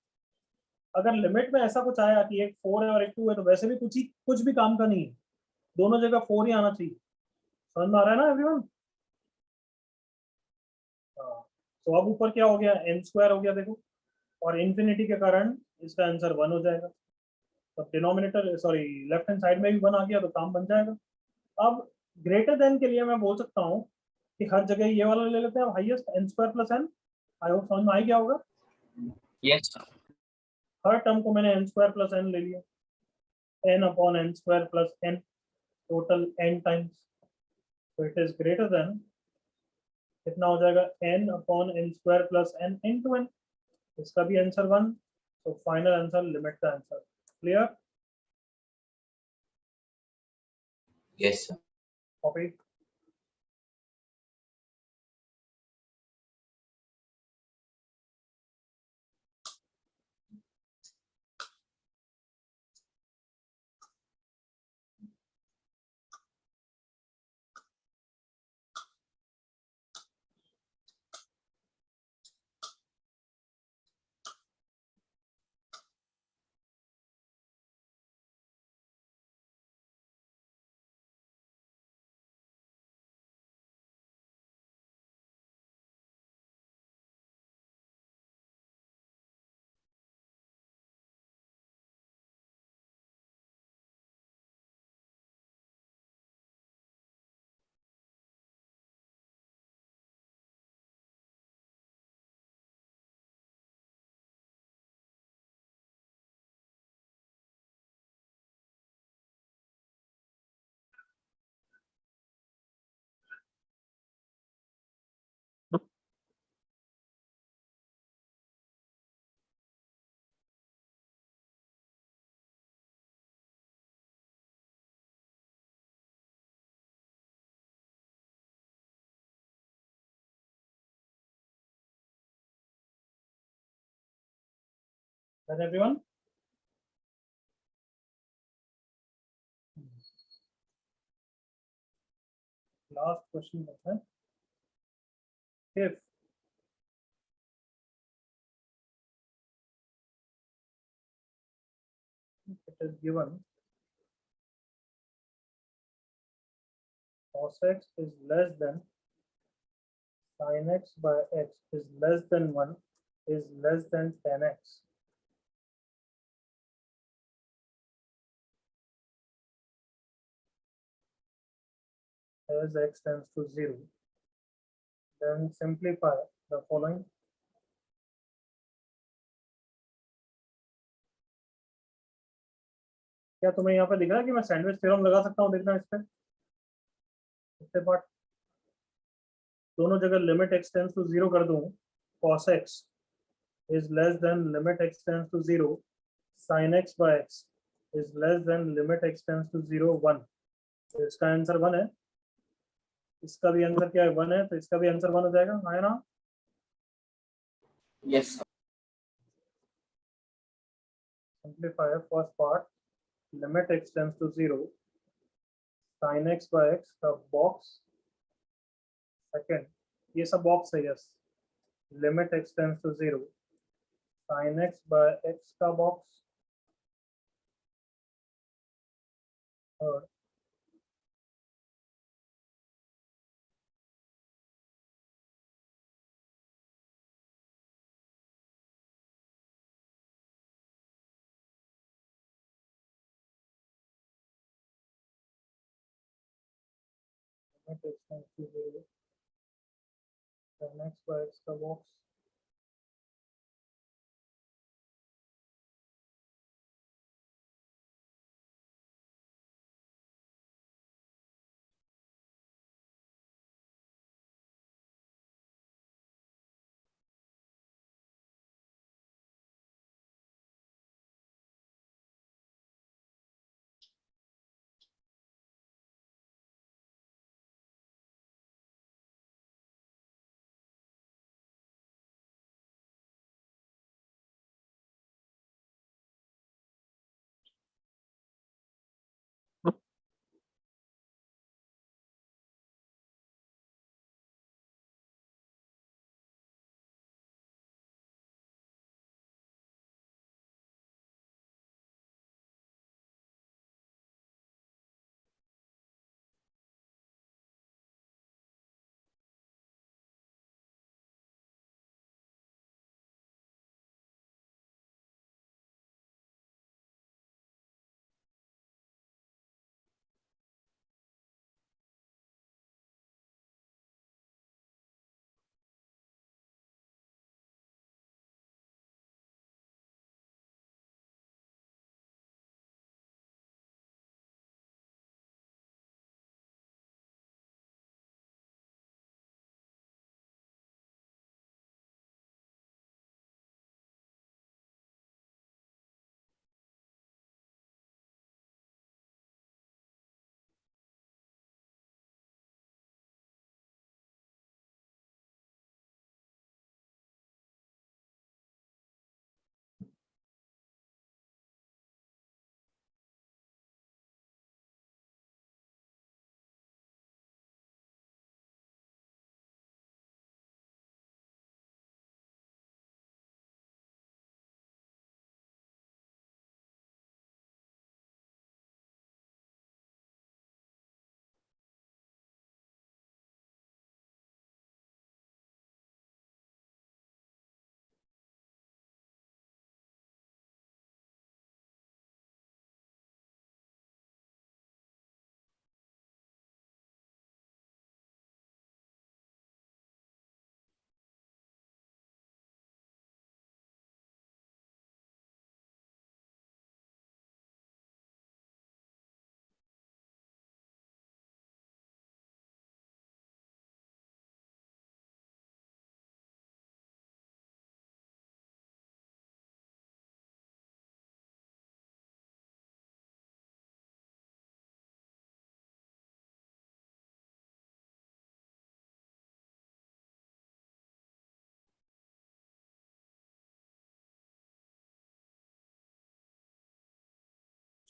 अगर लिमिट में ऐसा कुछ आया कि एक 4 है और एक 2 है तो वैसे भी कुछ भी काम का नहीं है, दोनों जगह 4 ही आना चाहिए। समझ में आ रहा है ना एवरीवन? तो अब ऊपर क्या हो गया? n स्क्वायर हो गया देखो, और इंफिनिटी के कारण इसका आंसर 1 हो जाएगा। तो denominator sorry left hand side में भी 1 आ गया तो काम बन जाएगा। अब ग्रेटर देन के लिए मैं बोल सकता हूँ कि हर जगह ये वाला ले लेते हैं, highest n square plus n। I hope समझ में आ गया होगा। Yes, sir. हर टर्म को मैंने n स्क्वायर प्लस n ले लिया, n upon n square plus n, total n times. तो इट इज ग्रेटर देन, कितना हो जाएगा? n upon n square plus n into n। इसका भी आंसर 1। तो फाइनल आंसर लिमिट का answer. Clear? Yes, sir. Copy? Everyone? Last question करते हैं। if it is given cos x is less than sin x by x is less than 1 is less than tan x, as x tends to 0, then simplify the following. क्या तुम्हें यहाँ पे दिख रहा है कि मैं सैंडविच थ्योरम लगा सकता हूँ? देखना इस पे, इसके बाद दोनों जगह लिमिट x टेंड्स टू 0 कर दूं, cos x is less than limit x tends to 0, sin x by x is less than limit x tends to 0 1। तो इसका आंसर 1 है, इसका भी आंसर क्या है 1 है, तो इसका भी आंसर 1 हो जाएगा, है ना? Yes, sir. Simplify first part, limit x tends to 0, sin x by x का बॉक्स, सेकंड ये सब बॉक्स है, yes, limit x tends to 0, sin x by x का बॉक्स, और limit x tends to 0, sin x by x का box,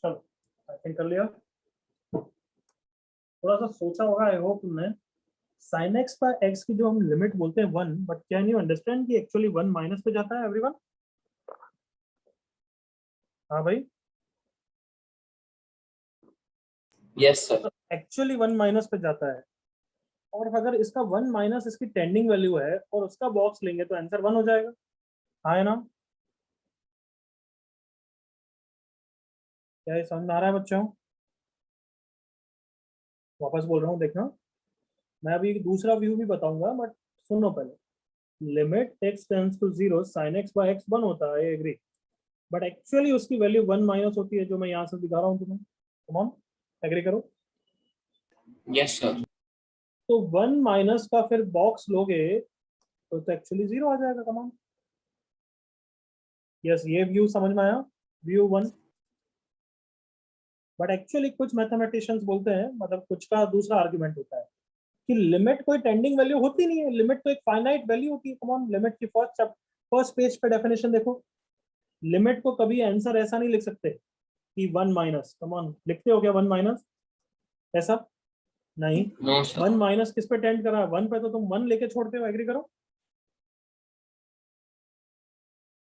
चलो I think कर लिया, थोड़ा सा सोचा होगा आई होप तुमने। sin x पर x की जो हम लिमिट बोलते हैं 1, बट कैन यू अंडरस्टैंड कि एक्चुअली 1 माइनस पे जाता है एवरीवन? हाँ भाई, Yes, sir. एक्चुअली 1 माइनस पे जाता है, और अगर इसका 1 माइनस इसकी टेंडिंग वैल्यू है और उसका बॉक्स लेंगे तो आंसर 1 हो जाएगा, हाँ है ना? क्या ये समझ में आ रहा है बच्चों? वापस बोल रहा हूँ, देखना, मैं अभी एक दूसरा व्यू भी बताऊंगा, बट सुनो पहले। Limit x tends to 0 sin x by x 1 होता है, एग्री, बट एक्चुअली उसकी वैल्यू 1 माइनस होती है, जो मैं यहाँ से दिखा रहा हूँ तुम्हें। कम ऑन, एग्री करो। Yes, sir. तो 1 माइनस का फिर बॉक्स लोगे तो एक्चुअली 0 आ जाएगा। कम ऑन, यस, ये व्यू समझ में आया, व्यू 1। बट एक्चुअली कुछ मैथमेटिशियंस बोलते हैं, मतलब कुछ का दूसरा आर्गुमेंट होता है कि लिमिट कोई टेंडिंग वैल्यू होती नहीं है, लिमिट तो एक फाइनाइट वैल्यू होती है। कम ऑन, लिमिट की फर्स्ट पेज पे डेफिनेशन देखो। लिमिट को कभी आंसर ऐसा नहीं लिख सकते कि 1 माइनस। कम ऑन, लिखते हो क्या 1 माइनस ऐसा? नहीं। No, sir. 1 माइनस किस पे टेंड कर रहा है? 1 पे, तो तुम 1 लेके छोड़ते हो। एग्री करो।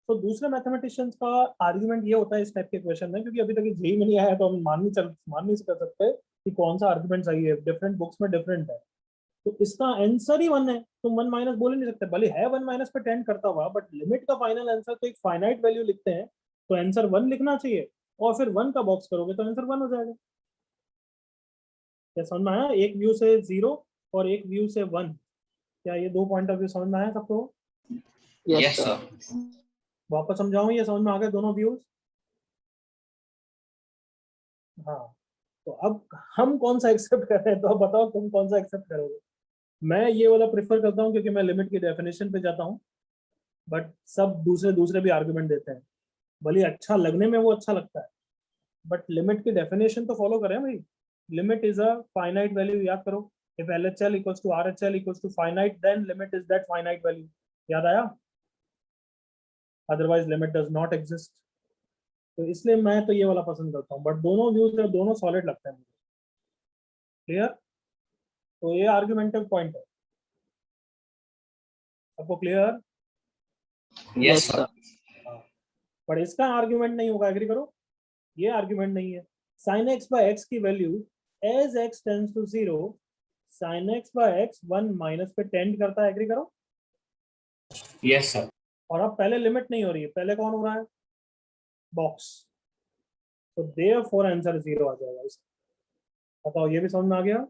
तो दूसरे मैथमेटिशियंस का आर्गुमेंट ये होता है इस टाइप के क्वेश्चन में, क्योंकि अभी तक जेई में नहीं आया तो हम मान नहीं कर सकते कि कौन सा आर्गुमेंट सही है, डिफरेंट बुक्स में डिफरेंट है। तो इसका आंसर ही 1 है, तुम 1 माइनस बोल ही नहीं सकते, भले है 1 माइनस पे टेंड करता हुआ, बट लिमिट का फाइनल आंसर तो एक फाइनाइट वैल्यू लिखते हैं, तो आंसर 1 लिखना चाहिए, और फिर 1 का बॉक्स करोगे तो आंसर 1 हो जाएगा। क्या समझ में आया? एक व्यू से 0 और एक व्यू से 1, क्या ये दो पॉइंट ऑफ व्यू समझ में आया सबको? Yes, sir. वापस समझाऊं, ये समझ में आ गए दोनों व्यूज? हाँ। तो अब हम कौन सा एक्सेप्ट कर रहे हैं, तो अब बताओ तुम कौन सा एक्सेप्ट करोगे? मैं ये वाला प्रेफर करता हूँ क्योंकि मैं लिमिट की डेफिनेशन पे जाता हूँ, बट सब दूसरे दूसरे भी आर्गुमेंट देते हैं, भले अच्छा लगने में वो अच्छा लगता है, बट लिमिट की डेफिनेशन तो फॉलो करें भाई। Limit is a finite value, याद करो। If LHL equals to RHL equals to finite, then limit is that finite value. याद आया? Otherwise limit does not exist. तो इसलिए मैं तो ये वाला पसंद करता हूँ, बट दोनों व्यूज दोनों सॉलिड लगते हैं मुझे। क्लियर? तो ये आर्ग्यूमेंटिव पॉइंट है, सबको क्लियर? Yes, sir. बट इसका आर्ग्यूमेंट नहीं होगा, एग्री करो। ये आर्ग्यूमेंट नहीं है। sin x by x की value as x tends to 0, sin x by x 1 minus पे टेंड करता है। एग्री करो। Yes, sir. और अब पहले लिमिट नहीं हो रही है, पहले कौन हो रहा है? बॉक्स। तो देयरफॉर आंसर 0 आ जाएगा इसका। बताओ, ये भी समझ में आ गया?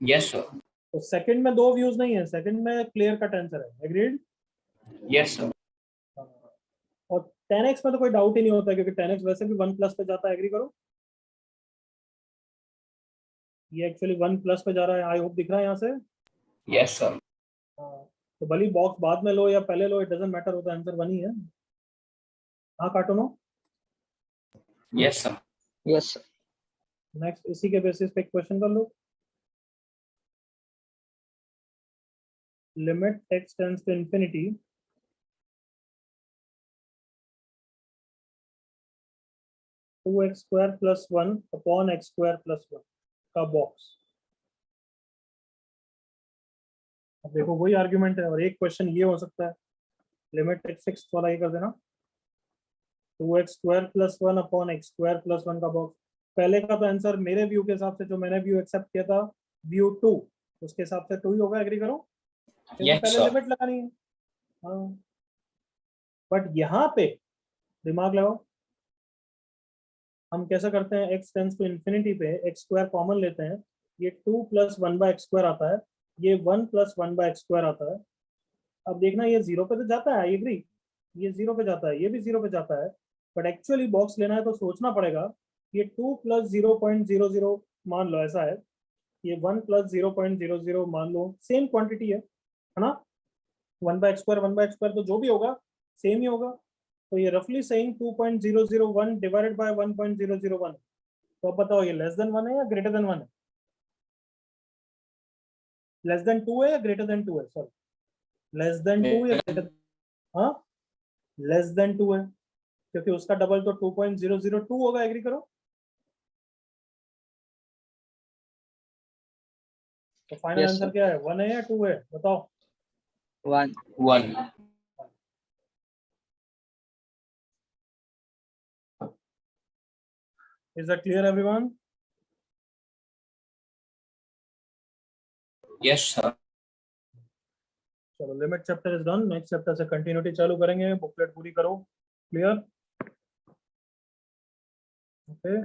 Yes, sir. तो सेकंड में दो व्यूज नहीं है, सेकंड में क्लियर कट आंसर है। एग्रीड? Yes, sir. और 10x में तो कोई डाउट ही नहीं होता, क्योंकि 10x वैसे भी 1 प्लस पे जाता है। एग्री करो। ये एक्चुअली 1 प्लस पे जा रहा है, आई होप दिख रहा है यहाँ से। Yes, sir. तो भली बॉक्स बाद में लो या पहले लो, इट डजंट मैटर, होता है आंसर 1 ही है। हाँ, काटो नो। Yes, sir. Yes, sir. Next इसी के बेसिस पे क्वेश्चन कर लो। Limit x tends to infinity two x square plus 1 upon x square plus 1 का बॉक्स। अब देखो वही आर्ग्यूमेंट है, और एक क्वेश्चन ये हो सकता है, लिमिट x वाला ये कर देना, 2x square plus 1 upon x square plus 1 का बॉक्स। पहले का तो आंसर मेरे व्यू के हिसाब से, जो मैंने व्यू एक्सेप्ट किया था, व्यू 2, उसके हिसाब से 2 ही होगा। एग्री करो, क्योंकि Yes, पहले sir. लिमिट लगानी है। हाँ, बट यहाँ पे दिमाग लगाओ, हम कैसा करते हैं, x टेंड्स टू इंफिनिटी पे एक्स स्क्वायर कॉमन लेते हैं, ये 2 प्लस 1 बाय एक्स स्क्वायर आता है, ये 1 प्लस 1 बाय एक्स स्क्वायर आता है। अब देखना, ये 0 पे तो जाता है, एग्री, ये 0 पे जाता है, ये भी 0 पे जाता है, बट एक्चुअली बॉक्स लेना है तो सोचना पड़ेगा, ये 2 प्लस 0.00 मान लो ऐसा है, ये 1 प्लस 0.00 मान लो, सेम क्वांटिटी है ना? 1 बाय एक्स स्क्वायर तो जो भी होगा सेम ही होगा। तो ये रफली सेइंग 2.001 डिवाइडेड बाय 1.001। तो अब बताओ, ये लेस देन 1 है या ग्रेटर देन 1 है? लेस देन 2 है या ग्रेटर देन 2 है? सॉरी, लेस देन 2 या ग्रेटर? हाँ, लेस देन 2 है, क्योंकि उसका डबल तो 2.002 होगा। एग्री करो। तो फाइनल Yes, आंसर sir. क्या है, 1 है या 2 है? बताओ। 1. 1. Is that clear everyone? Yes, sir. चलो, limit chapter is done. Next chapter से कंटिन्यूटी चालू करेंगे, बुकलेट पूरी करो। क्लियर? ओके।